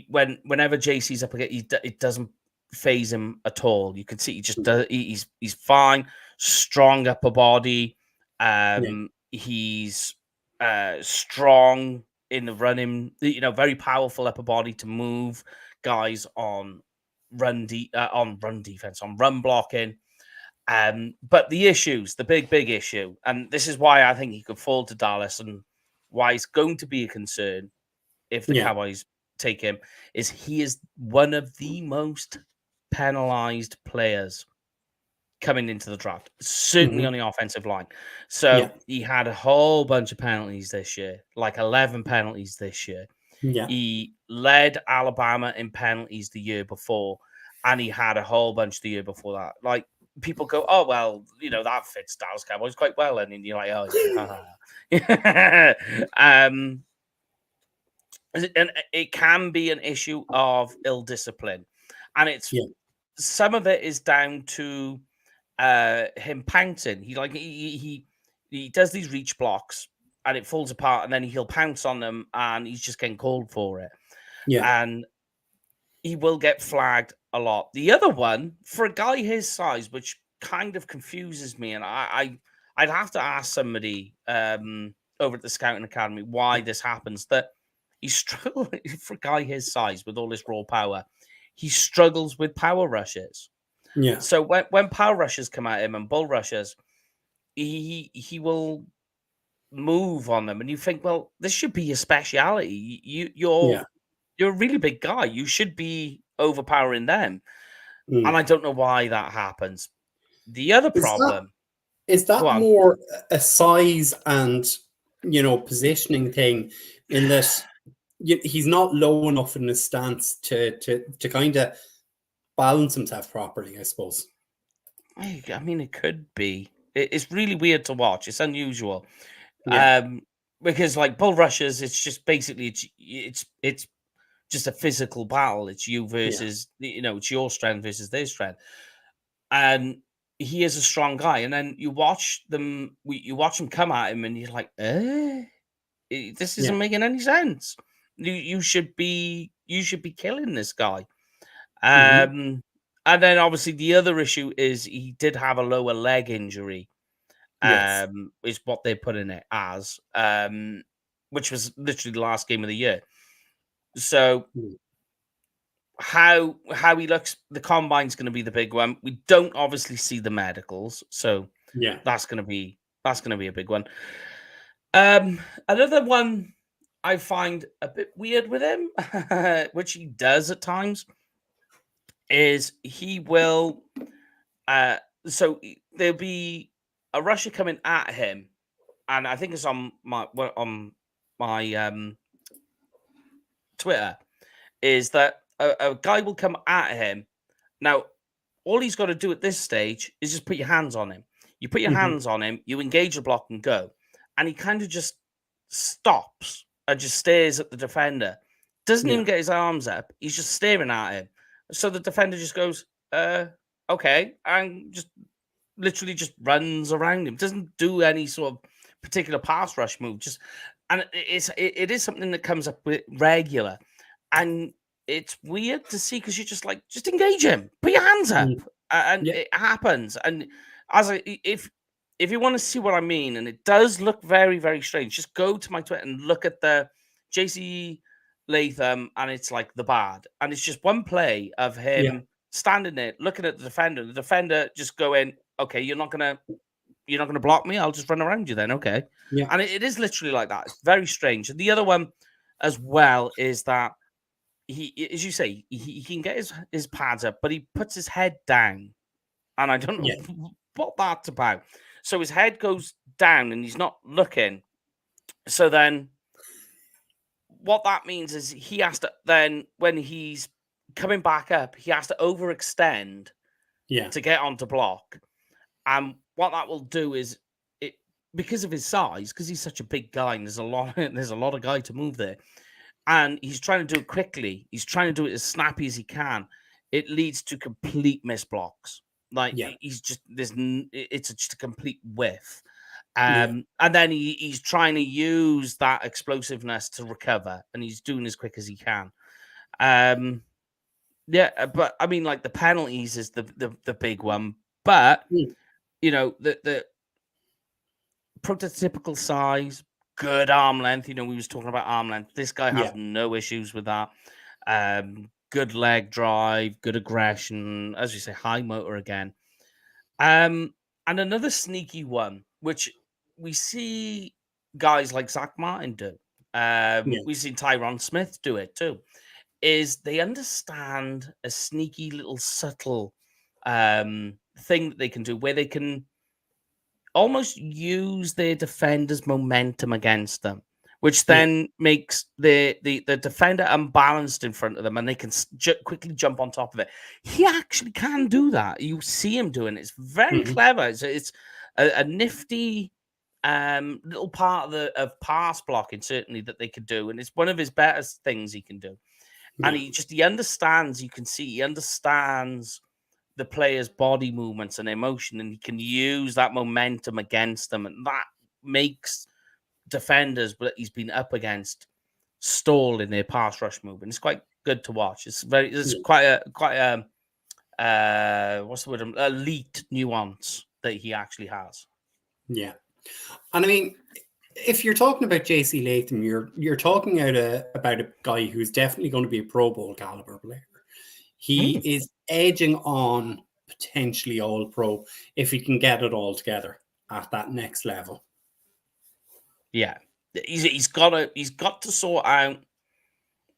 Speaker 2: whenever JC's up against, it doesn't phase him at all. You can see he just does. He's fine, strong upper body. He's strong in the running. Very powerful upper body to move guys on run defense, on run blocking. But the big issue, and this is why I think he could fall to Dallas and why it's going to be a concern if the Cowboys take him, is he is one of the most penalized players coming into the draft, certainly on the offensive line. So he had a whole bunch of penalties this year, like 11 penalties this year. He led Alabama in penalties the year before, and he had a whole bunch the year before that. Like, people go, oh, well, that fits Dallas Cowboys quite well. And then you're like, oh, yeah. And it can be an issue of ill discipline. And it's some of it is down to him pouncing. He does these reach blocks and it falls apart, and then he'll pounce on them and he's just getting called for it. And he will get flagged a lot. The other one, for a guy his size, which kind of confuses me, and I'd have to ask somebody over at the Scouting Academy why this happens, that he struggles for a guy his size with all this raw power. He struggles with power rushes. So when power rushes come at him and bull rushes, he will move on them, and you think, well, this should be your speciality. You're a really big guy. You should be overpowering them. And I don't know why that happens. The other problem
Speaker 1: is that more a size and positioning thing in that he's not low enough in his stance to kind of balance himself properly, I suppose.
Speaker 2: I mean, it could be. It's really weird to watch. It's unusual.
Speaker 1: Yeah.
Speaker 2: Because like bull rushes, it's just basically it's just a physical battle. It's you versus it's your strength versus their strength. And he is a strong guy. And then you watch him come at him, and you're like, this isn't
Speaker 1: Yeah.
Speaker 2: making any sense. You should be killing this guy.
Speaker 1: Mm-hmm.
Speaker 2: And then obviously the other issue is he did have a lower leg injury.
Speaker 1: Yes.
Speaker 2: Is what they put in it as, which was literally the last game of the year. So how he looks, the combine's going to be the big one. We don't obviously see the medicals, so
Speaker 1: Yeah.
Speaker 2: that's going to be a big one. Another one I find a bit weird with him, which he does at times, is he will. So there'll be a rusher coming at him, and I think it's on my Twitter, is that a guy will come at him. Now, all he's got to do at this stage is just put your hands on him. You put your
Speaker 1: Mm-hmm.
Speaker 2: hands on him, you engage the block and go. And he kind of just stops and just stares at the defender. Doesn't even get his arms up. He's just staring at him. So the defender just goes, okay, and just literally just runs around him. Doesn't do any sort of particular pass rush move. And it is something that comes up with regular. And it's weird to see because you're just like, just engage him, put your hands up, and it happens. And if you want to see what I mean, and it does look very, very strange, just go to my Twitter and look at the JC Latham, and it's like the bad, and it's just one play of him standing there looking at the defender just going, okay, you're not gonna block me, I'll just run around you then, okay. And it is literally like that. It's very strange. And the other one as well is that he, as you say, he can get his pads up, but he puts his head down, and I don't know what that's about. So his head goes down, and he's not looking. So then, what that means is he has to then, when he's coming back up, he has to overextend to get onto block. And what that will do is, it because of his size, because he's such a big guy, and there's a lot of guy to move there. And he's trying to do it quickly. He's trying to do it as snappy as he can. It leads to complete miss blocks. Like he's just it's just a complete whiff. And then he's trying to use that explosiveness to recover, and he's doing as quick as he can. But I mean, like the penalties is the big one. But the prototypical size, good arm length. We was talking about arm length. This guy has no issues with that. Good leg drive, good aggression, as you say, high motor again. And another sneaky one, which we see guys like Zach Martin do. We've seen Tyron Smith do it too. Is they understand a sneaky little subtle thing that they can do where they can almost use their defender's momentum against them, which then makes the defender unbalanced in front of them, and they can quickly jump on top of it. He actually can do that. You see him doing it. It's very clever. It's a nifty little part of pass blocking, certainly, that they could do, and it's one of his better things he can do. And he understands. You can see he understands the player's body movements and emotion, and he can use that momentum against them, and that makes defenders that he's been up against stall in their pass rush movement. It's quite good to watch. It's quite a what's the word? Elite nuance that he actually has.
Speaker 1: Yeah, and I mean, if you're talking about JC Latham, you're talking about a guy who's definitely going to be a Pro Bowl caliber player. He is edging on potentially all pro if he can get it all together at that next level.
Speaker 2: Yeah, he's got to sort out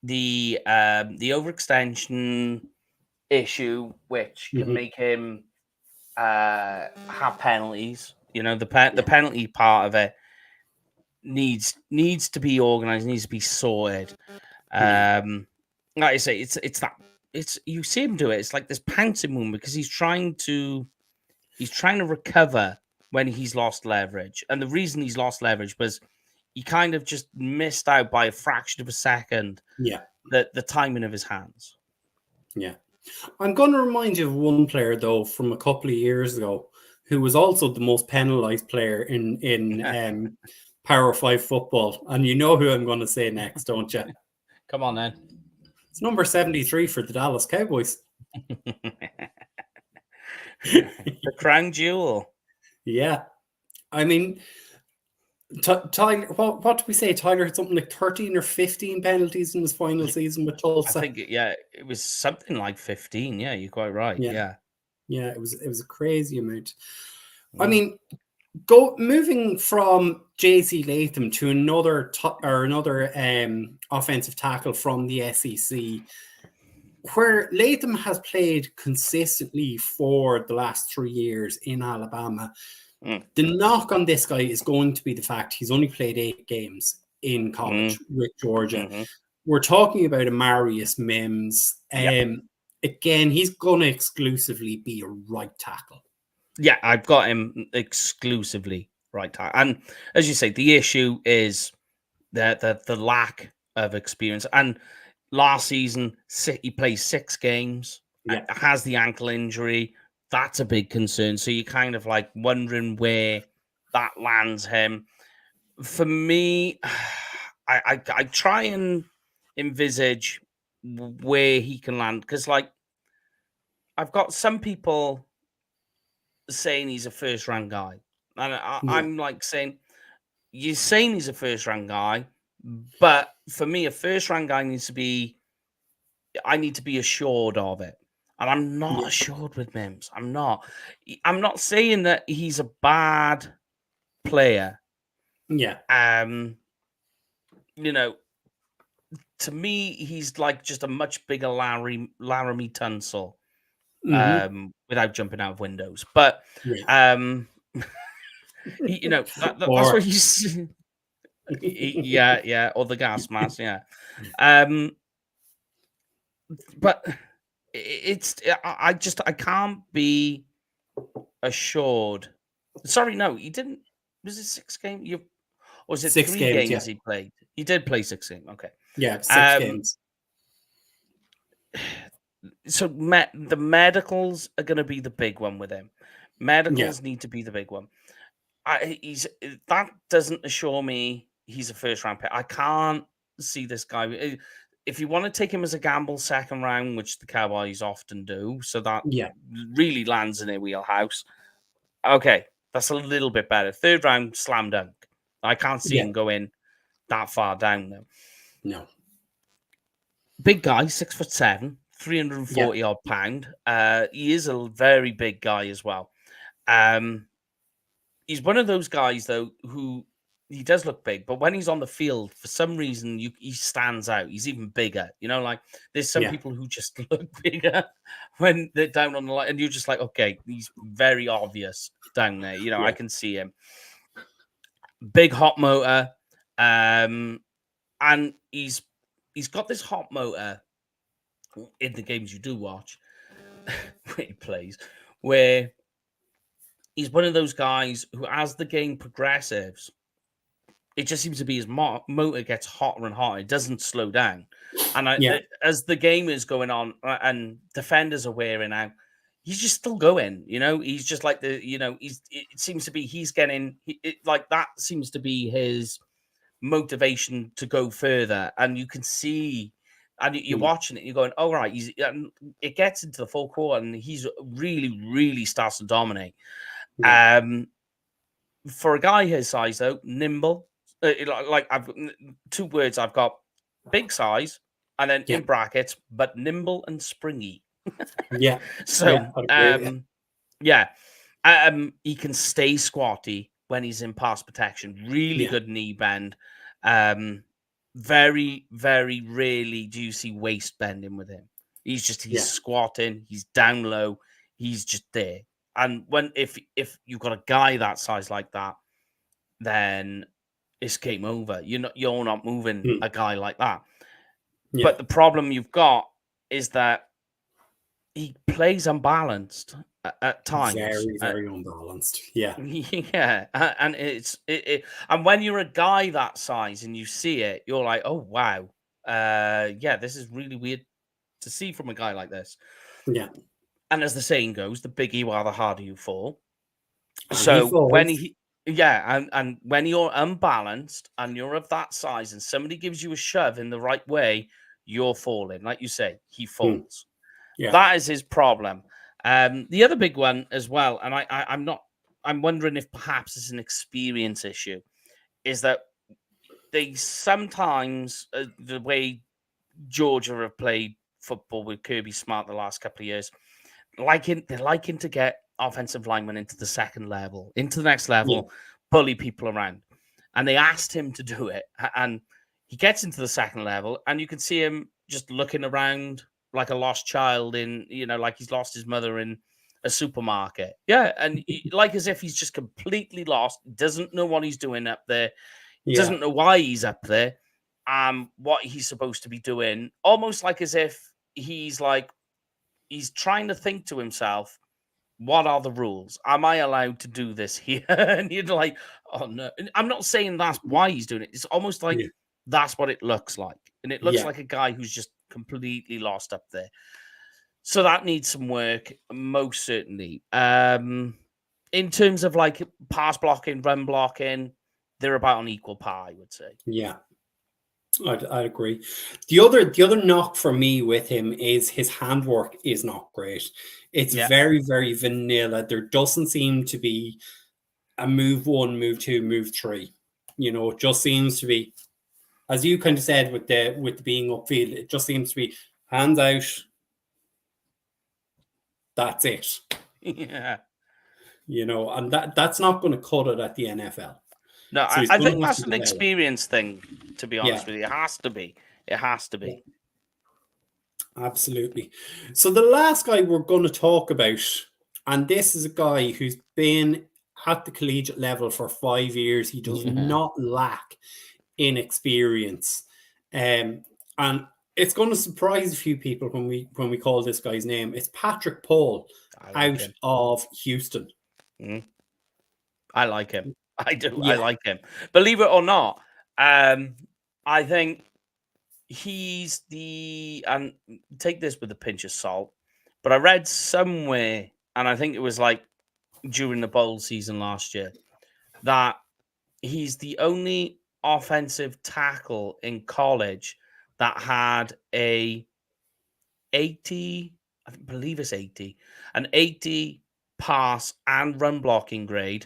Speaker 2: the overextension issue, which can make him have penalties. The penalty part of it needs to be organized, needs to be sorted. Like I say, it's you see him do it. It's like this pouncing moment because he's trying to recover when he's lost leverage, and the reason he's lost leverage was he kind of just missed out by a fraction of a second.
Speaker 1: Yeah,
Speaker 2: the timing of his hands.
Speaker 1: Yeah, I'm going to remind you of one player though from a couple of years ago, who was also the most penalised player in Power 5 football, and you know who I'm going to say next, don't you?
Speaker 2: Come on, then.
Speaker 1: It's number 73 for the Dallas Cowboys.
Speaker 2: The crown jewel.
Speaker 1: Yeah. I mean, Tyler, what did we say? Tyler had something like 13 or 15 penalties in his final season with Tulsa.
Speaker 2: I think, it was something like 15. Yeah, you're quite right. Yeah.
Speaker 1: Yeah, it was a crazy amount. I mean, moving from JC Latham to another offensive tackle from the SEC, where Latham has played consistently for the last 3 years in Alabama. The knock on this guy is going to be the fact he's only played 8 games in college with Georgia. We're talking about Amarius Mims. Again, he's going to exclusively be a right tackle.
Speaker 2: Yeah, I've got him exclusively right tackle. And as you say, the issue is the lack of experience. And last season, he plays 6 games, has the ankle injury. That's a big concern. So you're kind of like wondering where that lands him. For me, I try and envisage where he can land, because like I've got some people saying he's a first round guy, and I'm like saying, you're saying he's a first round guy, but for me, a first round guy I need to be assured of it. And I'm not assured with Mims. I'm not saying that he's a bad player.
Speaker 1: Yeah.
Speaker 2: To me, he's like just a much bigger Laramie Tunsil, without jumping out of windows. But that's what he's. Or the gas mask, but I can't be assured. Sorry, no, he didn't. Was it 6 games? Or was it
Speaker 1: 6
Speaker 2: 3 games
Speaker 1: yeah.
Speaker 2: he played? He did play 6 games. Okay.
Speaker 1: Yeah, 6 games.
Speaker 2: So the medicals are going to be the big one with him. Medicals need to be the big one. That doesn't assure me he's a first round pick. I can't see this guy. If you want to take him as a gamble second round, which the Cowboys often do, so that really lands in their wheelhouse. Okay, that's a little bit better. Third round, slam dunk. I can't see him going that far down though.
Speaker 1: No.
Speaker 2: Big guy, 6'7", 340 odd pound. He is a very big guy as well. He's one of those guys though who he does look big, but when he's on the field, for some reason, he stands out. He's even bigger. Like there's some people who just look bigger when they're down on the line, and you're just like, okay, he's very obvious down there. I can see him. Big hot motor, and he's got this hot motor in the games you do watch where he plays, where he's one of those guys who, as the game progresses, it just seems to be his motor gets hotter and hotter. It doesn't slow down. And as the game is going on and defenders are wearing out, he's just still going. He's just like it seems to be he's getting like that seems to be his motivation to go further. And you can see, and you're watching it, you're going, oh, right. It gets into the full quarter and he's really, really starts to dominate. For a guy his size, though, nimble. Like I've 2 words. I've got big size, and then in brackets, but nimble and springy. So he can stay squatty when he's in pass protection. Really good knee bend. Very, very rarely do you see waist bending with him. He's squatting. He's down low. He's just there. And if you've got a guy that size like that, then it's game over. You're not moving a guy like that.
Speaker 1: Yeah.
Speaker 2: But the problem you've got is that he plays unbalanced at times.
Speaker 1: Very, very unbalanced. Yeah.
Speaker 2: Yeah, and and when you're a guy that size and you see it, you're like, oh wow, yeah, this is really weird to see from a guy like this.
Speaker 1: Yeah.
Speaker 2: And as the saying goes, the bigger you are, the harder you fall.
Speaker 1: And
Speaker 2: So when and when you're unbalanced and you're of that size and somebody gives you a shove in the right way, you're falling. Like you say, he falls.
Speaker 1: Yeah.
Speaker 2: That is his problem. The other big one as well, and I'm wondering if perhaps it's an experience issue, is that they sometimes, the way Georgia have played football with Kirby Smart the last couple of years, they're liking to get offensive linemen into the second level, into the next level, bully people around. And they asked him to do it. And he gets into the second level, and you can see him just looking around like a lost child like he's lost his mother in a supermarket. Yeah. And like as if he's just completely lost, doesn't know what he's doing up there, doesn't know why he's up there, what he's supposed to be doing. Almost like as if he's trying to think to himself, what are the rules? Am I allowed to do this here? And you're like, oh no. And I'm not saying that's why he's doing it. It's almost like that's what it looks like. And it looks like a guy who's just completely lost up there. So that needs some work, most certainly. In terms of like pass blocking, run blocking, they're about on equal par, I would say.
Speaker 1: Yeah. I agree. The other knock for me with him is his handwork is not great. It's very, very vanilla. There doesn't seem to be a move 1, move 2, move 3. It just seems to be, as you kind of said with the being upfield, it just seems to be hands out. That's it.
Speaker 2: Yeah.
Speaker 1: And that's not going to cut it at the NFL.
Speaker 2: No, so I think that's an experience thing, to be honest with you. It has to be. It has to be.
Speaker 1: Yeah. Absolutely. So the last guy we're going to talk about, and this is a guy who's been at the collegiate level for 5 years. He does not lack in experience. And it's going to surprise a few people when we call this guy's name. It's Patrick Paul out of Houston.
Speaker 2: I like him. I do. Yeah. I like him. Believe it or not, I think he's and take this with a pinch of salt, but I read somewhere, and I think it was like during the bowl season last year, that he's the only offensive tackle in college that had an 80 pass and run blocking grade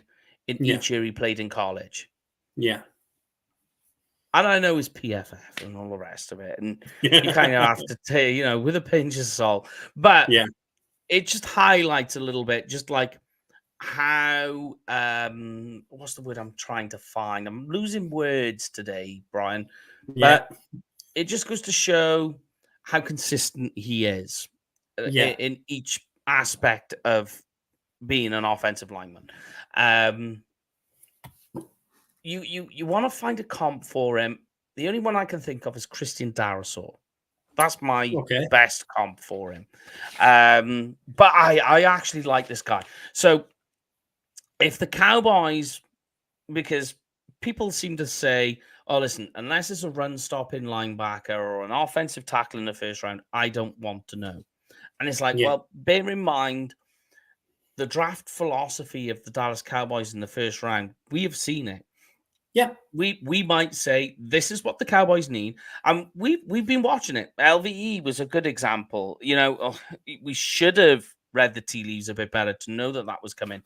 Speaker 2: in each year he played in college.
Speaker 1: Yeah.
Speaker 2: And I know his PFF and all the rest of it. And you kind of have to take, with a pinch of salt. But it just highlights a little bit, just like how, what's the word I'm trying to find? I'm losing words today, Brian. But it just goes to show how consistent he is in each aspect of being an offensive lineman. You want to find a comp for him. The only one I can think of is Christian Darrisaw. That's my best comp for him. But I actually like this guy. So if the Cowboys, because people seem to say, oh, listen, unless it's a run-stopping linebacker or an offensive tackle in the first round, I don't want to know. And it's like, well, bear in mind the draft philosophy of the Dallas Cowboys in the first round. We have seen it.
Speaker 1: Yeah,
Speaker 2: we might say this is what the Cowboys need, and we've been watching it. LVE was a good example. We should have read the tea leaves a bit better to know that was coming.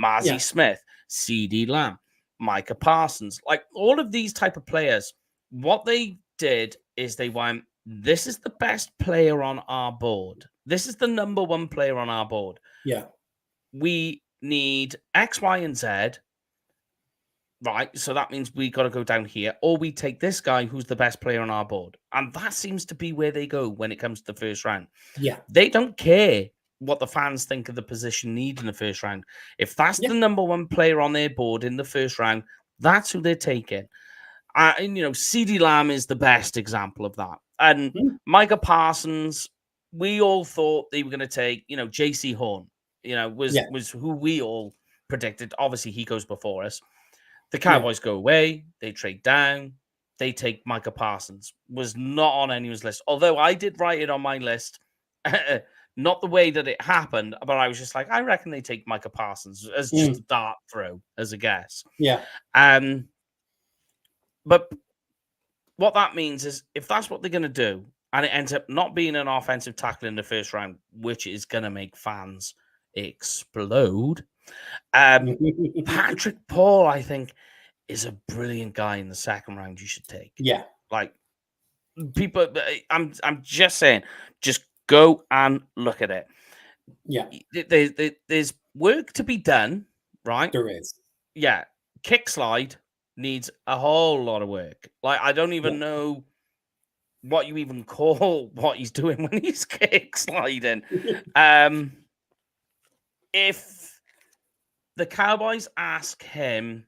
Speaker 2: Mazi Smith, CeeDee Lamb, Micah Parsons, like all of these type of players. What they did is they went, this is the best player on our board. This is the number one player on our board.
Speaker 1: Yeah,
Speaker 2: we need X, Y, and Z. Right, so that means we got to go down here, or we take this guy who's the best player on our board. And that seems to be where they go when it comes to the first round.
Speaker 1: Yeah.
Speaker 2: They don't care what the fans think of the position need in the first round. If that's the number one player on their board in the first round, that's who they're taking. And, CeeDee Lamb is the best example of that. And Micah Parsons, we all thought they were going to take, JC Horn, was who we all predicted. Obviously, he goes before us. The Cowboys go away. They trade down. They take Micah Parsons. Was not on anyone's list. Although I did write it on my list. Not the way that it happened, but I was just like, I reckon they take Micah Parsons as just a dart throw, as a guess.
Speaker 1: Yeah.
Speaker 2: But what that means is if that's what they're going to do, and it ends up not being an offensive tackle in the first round, which is going to make fans explode, Patrick Paul, I think, is a brilliant guy in the second round you should take.
Speaker 1: Yeah.
Speaker 2: Like, people, I'm just saying, just go and look at it.
Speaker 1: Yeah.
Speaker 2: There's work to be done, right?
Speaker 1: There is.
Speaker 2: Yeah. Kick slide needs a whole lot of work. Like, I don't even know what you even call what he's doing when he's kick sliding. If the Cowboys ask him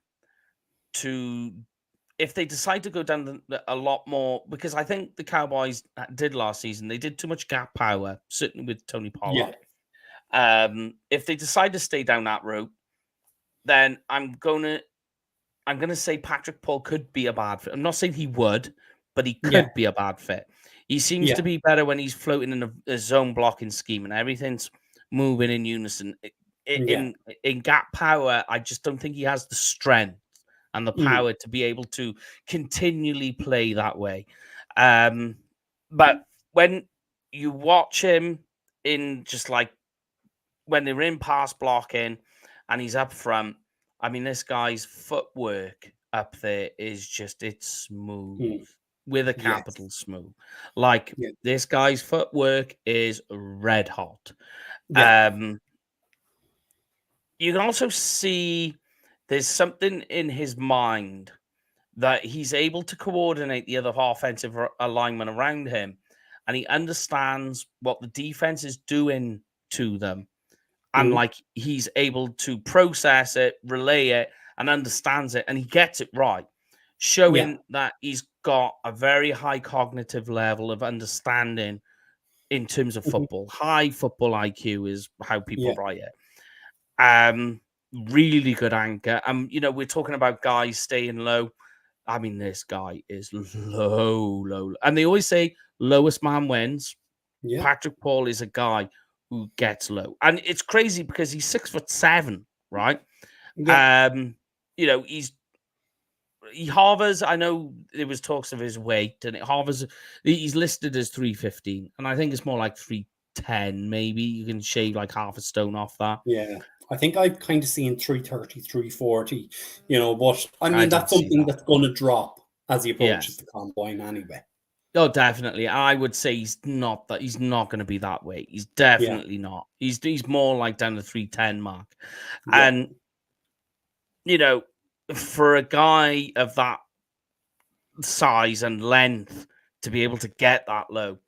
Speaker 2: to, if they decide to go down a lot more, because I think the Cowboys did last season, they did too much gap power, certainly with Tony Pollard. If they decide to stay down that route, then I'm gonna say Patrick Paul could be a bad fit. I'm not saying he would, but he could be a bad fit. He seems to be better when he's floating in a zone blocking scheme and everything's moving in unison. In gap power, I just don't think he has the strength and the power to be able to continually play that way. But when you watch him in just like when they're in pass blocking and he's up front, I mean, this guy's footwork up there is just, it's smooth with a capital smooth. Like, this guy's footwork is red hot. You can also see there's something in his mind that he's able to coordinate the other offensive alignment around him, and he understands what the defense is doing to them. And like, he's able to process it, relay it, and understands it, and he gets it right, showing that he's got a very high cognitive level of understanding in terms of football. High football IQ is how people write it. Really good anchor. We're talking about guys staying low. I mean, this guy is low. And they always say lowest man wins. Yeah. Patrick Paul is a guy who gets low. And it's crazy because he's 6'7", right? Yeah. He hovers. I know there was talks of his weight, and it hovers. He's listed as 315, and I think it's more like 310. Maybe you can shave like half a stone off that.
Speaker 1: Yeah, I think I've kind of seen 330, 340. But I mean that's something that's going to drop as he approaches the combine anyway.
Speaker 2: Oh, definitely. I would say he's not going to be that way. He's definitely not. He's more like down the 310 mark. Yeah. And, for a guy of that size and length to be able to get that low,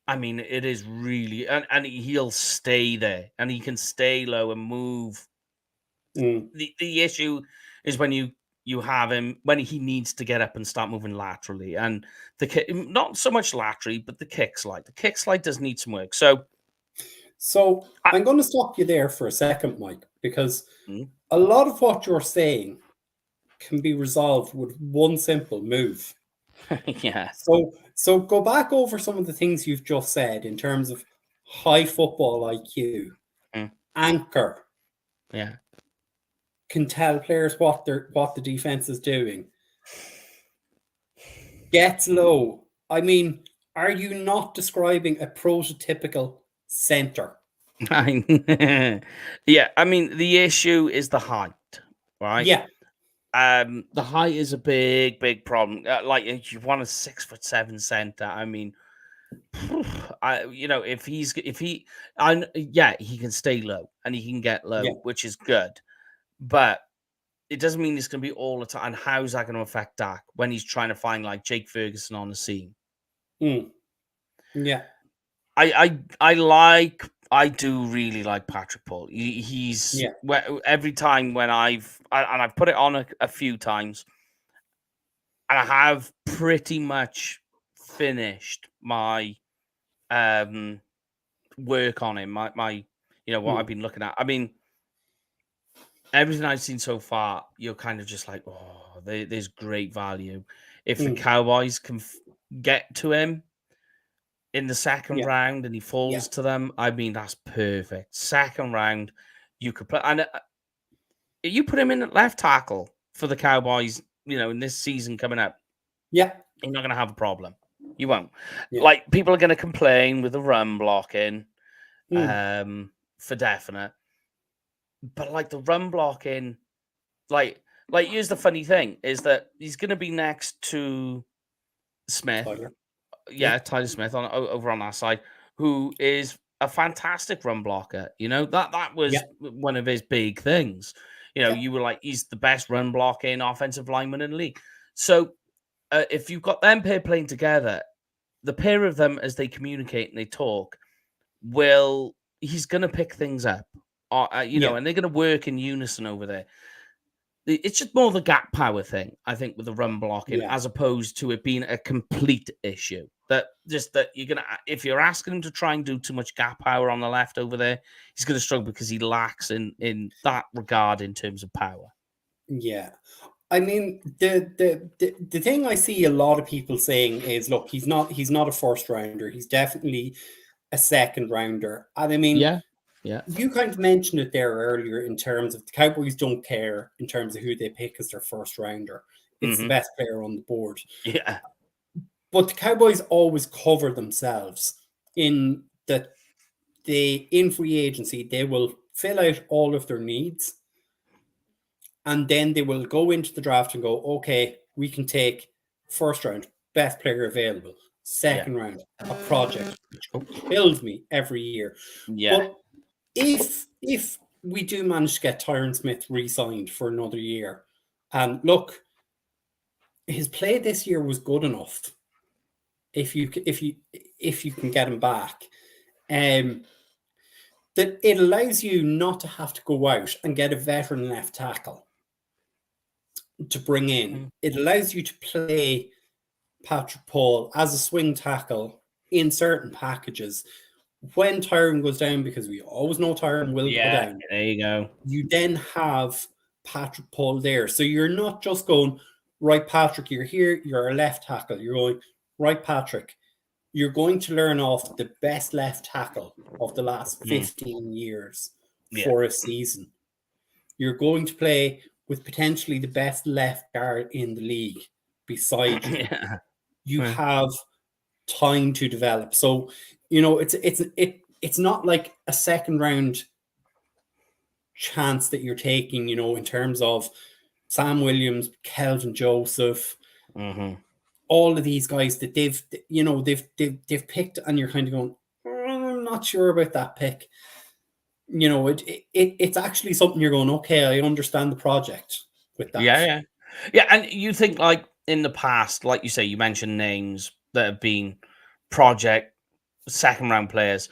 Speaker 2: I mean, it is really, and he'll stay there, and he can stay low and move. The issue is when you have him when he needs to get up and start moving laterally, and not so much laterally, but the kick slide. The kick slide does need some work. So
Speaker 1: I'm going to stop you there for a second, Mike, because a lot of what you're saying can be resolved with one simple move.
Speaker 2: Yeah.
Speaker 1: So go back over some of the things you've just said in terms of high football IQ, anchor.
Speaker 2: Yeah.
Speaker 1: Can tell players what the defense is doing. Gets low. I mean, are you not describing a prototypical center?
Speaker 2: Yeah, I mean, the issue is the height, right?
Speaker 1: Yeah.
Speaker 2: The height is a big problem. Like, if you want a 6'7" center, I mean, if he can stay low and he can get low, which is good. But it doesn't mean it's going to be all the time. And how's that going to affect Dak when he's trying to find like Jake Ferguson on the scene?
Speaker 1: Yeah.
Speaker 2: I do really like Patrick Paul. He's every time when I've put it on a few times, I have pretty much finished my work on him. My what I've been looking at. I mean, everything I've seen so far, you're kind of just like, oh, there's great value. If the Cowboys can get to him in the second round and he falls to them, I mean, that's perfect. Second round, you could play, and you put him in at left tackle for the Cowboys, in this season coming up.
Speaker 1: Yeah.
Speaker 2: You're not going to have a problem. You won't. Yeah. Like, people are going to complain with the run blocking, for definite. But, like, the run blocking, like here's the funny thing, is that he's going to be next to Smith.
Speaker 1: Tyler.
Speaker 2: Tyler Smith over on our side, who is a fantastic run blocker. That was one of his big things. You were like, he's the best run blocking offensive lineman in the league. So if you've got them pair playing together, the pair of them, as they communicate and they talk, he's going to pick things up, and they're going to work in unison over there. It's just more the gap power thing, I think, with the run blocking, as opposed to it being a complete issue. That you're gonna, if you're asking him to try and do too much gap power on the left over there, he's going to struggle because he lacks in that regard in terms of power.
Speaker 1: Yeah, I mean, the thing I see a lot of people saying is, look, he's not a first rounder. He's definitely a second rounder. And I mean,
Speaker 2: yeah.
Speaker 1: You kind of mentioned it there earlier in terms of the Cowboys don't care in terms of who they pick as their first rounder. It's the best player on the board.
Speaker 2: Yeah.
Speaker 1: But the Cowboys always cover themselves in that in free agency, they will fill out all of their needs. And then they will go into the draft and go, okay, we can take first round, best player available, second round, a project, which kills me every year.
Speaker 2: Yeah.
Speaker 1: But if we do manage to get Tyron Smith re-signed for another year, and look, his play this year was good enough. If you can get him back, that it allows you not to have to go out and get a veteran left tackle to bring in. It allows you to play Patrick Paul as a swing tackle in certain packages. When Tyron goes down, because we always know Tyron will go down.
Speaker 2: There you go.
Speaker 1: You then have Patrick Paul there. So you're not just going, right, Patrick, you're here, you're a left tackle. You're going, right, Patrick, you're going to learn off the best left tackle of the last 15 years for a season. You're going to play with potentially the best left guard in the league beside you. You have time to develop. So, it's not like a second round chance that you're taking, in terms of Sam Williams, Kelvin Joseph, all of these guys that they've picked, and you're kind of going, I'm not sure about that pick. It's actually something you're going, okay, I understand the project with that.
Speaker 2: Yeah. And you think, like, in the past, like you say, you mentioned names that have been project second round players.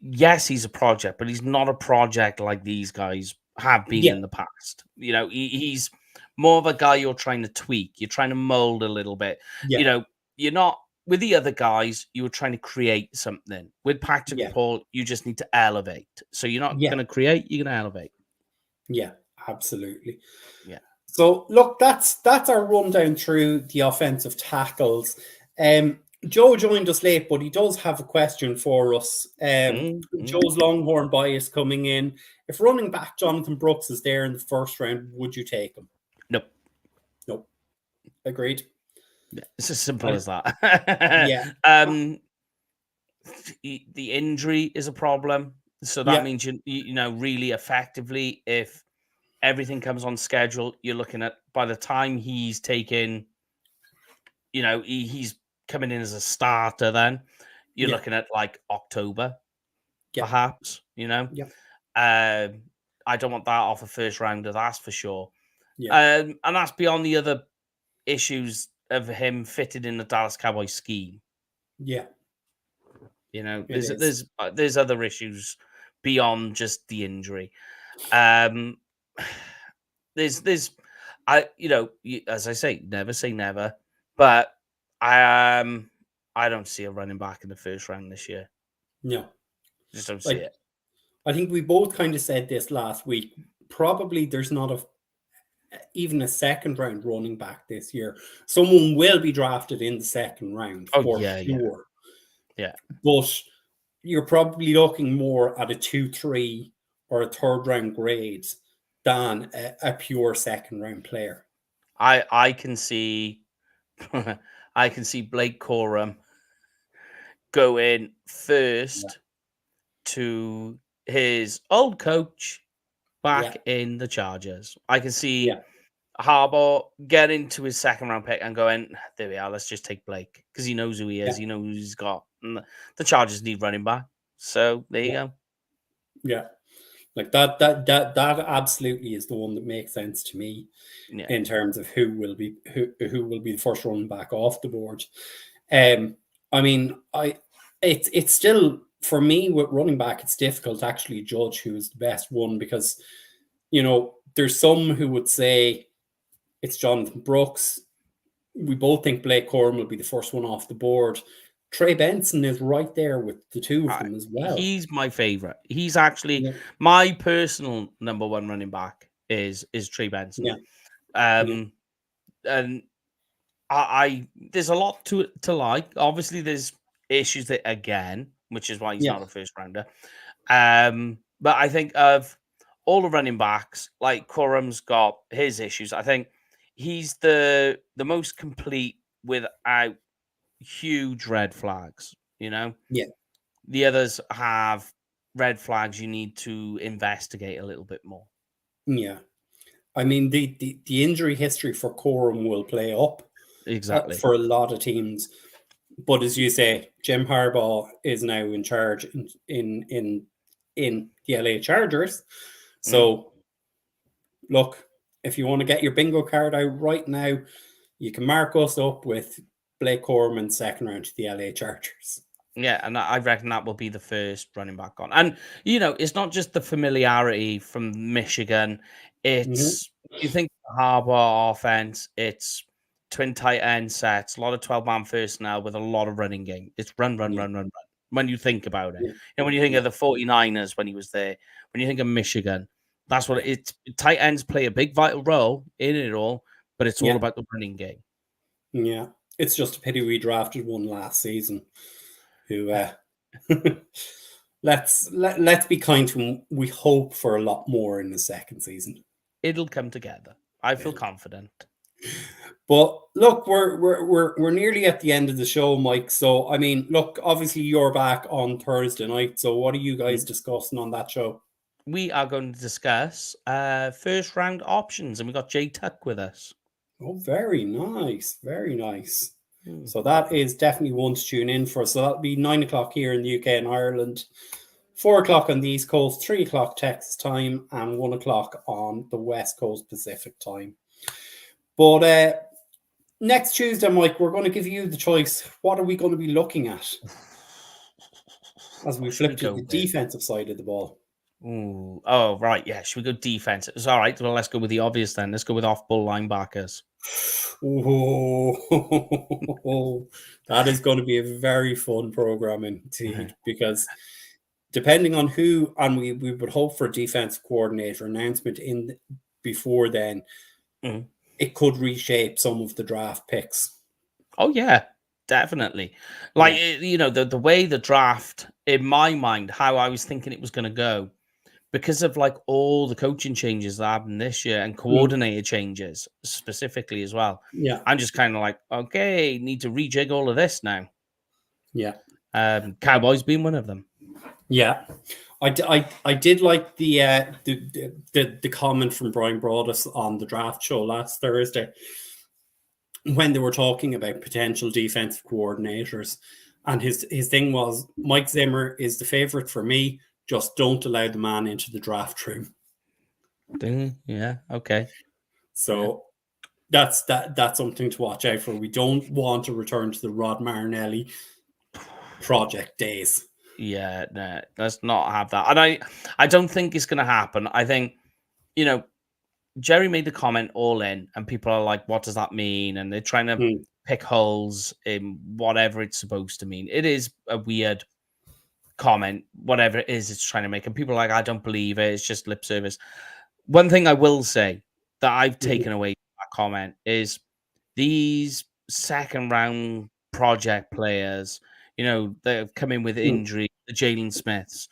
Speaker 2: Yes, he's a project, but he's not a project like these guys have been in the past. He's more of a guy you're trying to tweak. You're trying to mold a little bit. You're not, with the other guys, you were trying to create something. With Patrick Paul, you just need to elevate. So you're not going to create, you're going to elevate.
Speaker 1: Yeah, absolutely.
Speaker 2: Yeah.
Speaker 1: So look, that's our rundown through the offensive tackles. Joe joined us late, but he does have a question for us. Joe's Longhorn bias coming in. If running back Jonathan Brooks is there in the first round, would you take him? Nope. Agreed.
Speaker 2: Yeah, it's as simple as that. The injury is a problem. So that means, really effectively, if everything comes on schedule, you're looking at, by the time he's taken, he's coming in as a starter, then you're looking at like October, perhaps, I don't want that off a first rounder, that's for sure. And that's beyond the other issues of him fitted in the Dallas Cowboys scheme. There's other issues beyond just the injury. As I say never. But I don't see a running back in the first round this year.
Speaker 1: No.
Speaker 2: Just don't see it.
Speaker 1: I think we both kind of said this last week. Probably there's not even a second round running back this year. Someone will be drafted in the second round for sure.
Speaker 2: Yeah.
Speaker 1: But you're probably looking more at a 2-3 or a third round grade than a pure second round player.
Speaker 2: I can see I can see Blake Corum going first to his old coach back in the Chargers. I can see Harbaugh getting to his second round pick and going, there we are, let's just take Blake, because he knows who he is, he knows who he's got. And the Chargers need running back. So there you go.
Speaker 1: Yeah. Like that absolutely is the one that makes sense to me in terms of who will be the first running back off the board. I mean, it's still, for me with running back, it's difficult to actually judge who is the best one, because there's some who would say it's Jonathan Brooks. We both think Blake Corum will be the first one off the board. Trey Benson is right there with the two of them as well.
Speaker 2: He's my favorite. He's actually my personal number one running back is Trey Benson. And I there's a lot to like. Obviously, there's issues that again, which is why he's not a first rounder. But I think of all the running backs, like Corum's got his issues. I think he's the most complete without huge red flags, The others have red flags you need to investigate a little bit more.
Speaker 1: Yeah. I mean, the injury history for Corum will play up for a lot of teams. But as you say, Jim Harbaugh is now in charge in the LA Chargers. So look, if you want to get your bingo card out right now, you can mark us up with Blake Corum in second round to the LA Chargers.
Speaker 2: Yeah, and I reckon that will be the first running back on. And, it's not just the familiarity from Michigan. It's, you think Harbaugh offense, it's twin tight end sets, a lot of 12-man first now with a lot of running game. It's run. When you think about it. When you think of the 49ers when he was there, when you think of Michigan, that's what it's. Tight ends play a big vital role in it all, but it's all about the running game.
Speaker 1: Yeah, it's just a pity we drafted one last season. Who let's be kind to him. We hope for a lot more in the second season.
Speaker 2: It'll come together. I feel confident.
Speaker 1: But look, we're nearly at the end of the show, Mike. So I mean, look, obviously you're back on Thursday night. So what are you guys discussing on that show?
Speaker 2: We are going to discuss first round options, and we got Jay Tuck with us.
Speaker 1: Oh, very nice, very nice. So that is definitely one to tune in for. So that'll be 9 o'clock here in the UK and Ireland, 4 o'clock on the East Coast, 3 o'clock Texas time, and 1 o'clock on the West Coast Pacific time. But next Tuesday, Mike, we're going to give you the choice. What are we going to be looking at as we flip to the defensive side of the ball?
Speaker 2: Ooh. Oh, right. Yeah. Should we go defense? It's all right. Well, let's go with the obvious then. Let's go with off-ball linebackers.
Speaker 1: Oh, that is going to be a very fun program indeed, because depending on who, and we would hope for a defensive coordinator announcement before then, it could reshape some of the draft picks.
Speaker 2: Oh, yeah, definitely. Like, the way the draft, in my mind, how I was thinking it was going to go, because of like all the coaching changes that happened this year and coordinator changes specifically as well.
Speaker 1: Yeah.
Speaker 2: I'm just kind of like, okay, need to rejig all of this now.
Speaker 1: Yeah.
Speaker 2: Cowboys being one of them.
Speaker 1: Yeah. I did like the comment from Brian Broaddus on the draft show last Thursday when they were talking about potential defensive coordinators, and his thing was, Mike Zimmer is the favorite for me. Just don't allow the man into the draft room.
Speaker 2: Yeah. Okay.
Speaker 1: So that's something to watch out for. We don't want to return to the Rod Marinelli project days.
Speaker 2: Yeah, no, let's not have that. And I don't think it's going to happen. I think, Jerry made the comment all in, and people are like, what does that mean? And they're trying to pick holes in whatever it's supposed to mean. It is a weird comment, whatever it is it's trying to make. And people are like, I don't believe it. It's just lip service. One thing I will say that I've taken away from that comment is these second round project players, that have come in with injury, the Jalen Smiths,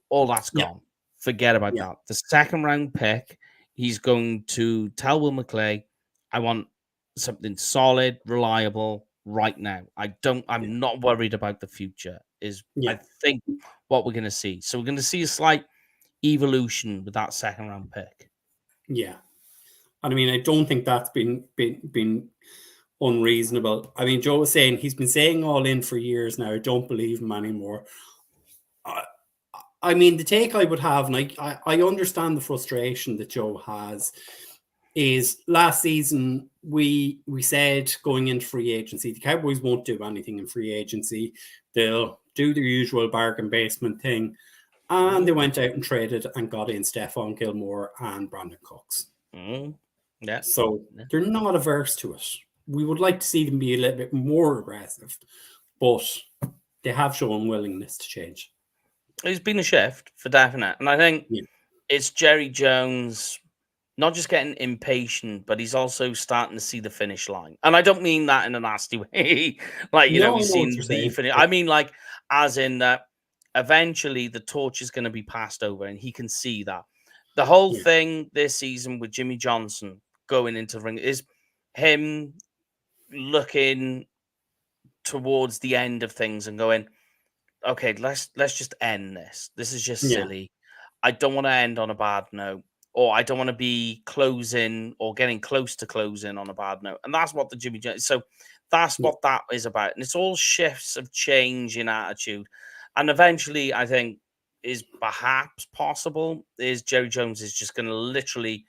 Speaker 2: all that's gone. Forget about that. The second round pick, he's going to tell Will McClay, I want something solid, reliable right now. I'm not worried about the future, I think what we're going to see. So we're going to see a slight evolution with that second round pick.
Speaker 1: Yeah. And I mean, I don't think that's been unreasonable. I mean, Joe was saying he's been saying all in for years now. I don't believe him anymore. I mean, the take I would have, and I understand the frustration that Joe has, is last season we said going into free agency, the Cowboys won't do anything in free agency. They'll do their usual bargain basement thing. And they went out and traded and got in Stephon Gilmore and Brandon Cooks.
Speaker 2: Yeah.
Speaker 1: So they're not averse to it. We would like to see them be a little bit more aggressive, but they have shown willingness to change.
Speaker 2: It's been a shift for definite. And I think it's Jerry Jones not just getting impatient, but he's also starting to see the finish line. And I don't mean that in a nasty way. Like, he's seen the finish. I mean, like, as in that eventually the torch is going to be passed over and he can see that. The whole thing this season with Jimmy Johnson going into the ring is him looking towards the end of things and going, okay, let's just end this. This is just silly. I don't want to end on a bad note, or I don't want to be closing or getting close to closing on a bad note. And that's what the Jimmy Jones. So that's what that is about. And it's all shifts of change in attitude. And eventually, I think, is perhaps possible, is Jerry Jones is just going to literally,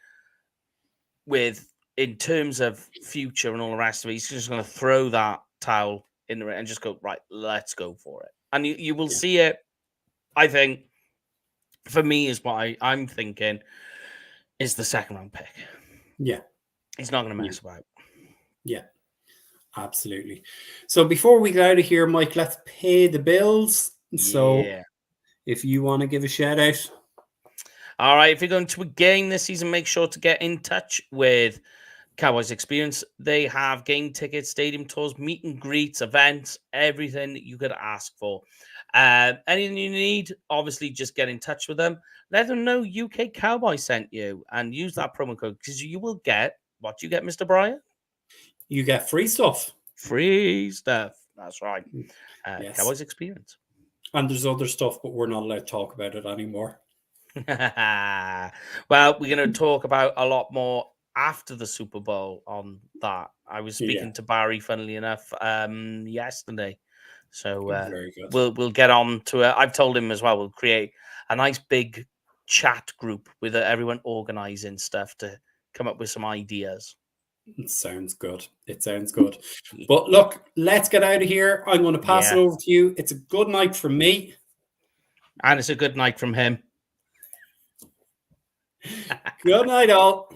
Speaker 2: in terms of future and all the rest of it, he's just going to throw that towel in the ring and just go, right, let's go for it. And you will see it, I think, for me, is what I'm thinking, is the second round pick.
Speaker 1: Yeah.
Speaker 2: He's not going to mess about.
Speaker 1: Yeah, absolutely. So before we get out of here, Mike, let's pay the bills. So if you want to give a shout out.
Speaker 2: All right. If you're going to a game this season, make sure to get in touch with Cowboys Experience. They have game tickets, stadium tours, meet and greets, events, everything that you could ask for. Anything you need, obviously, just get in touch with them. Let them know UK Cowboys sent you and use that promo code because you will get what you get, Mr. Brian.
Speaker 1: You get free stuff.
Speaker 2: Free stuff. That's right. Cowboys Experience.
Speaker 1: And there's other stuff, but we're not allowed to talk about it anymore.
Speaker 2: Well, we're going to talk about a lot more after the Super Bowl on that. I was speaking to Barry, funnily enough, yesterday. So we'll get on to it. I've told him as well, we'll create a nice big chat group with everyone organizing stuff to come up with some ideas.
Speaker 1: It sounds good. It sounds good. But look, let's get out of here. I'm going to pass it over to you. It's a good night from me.
Speaker 2: And it's a good night from him.
Speaker 1: Good night, all.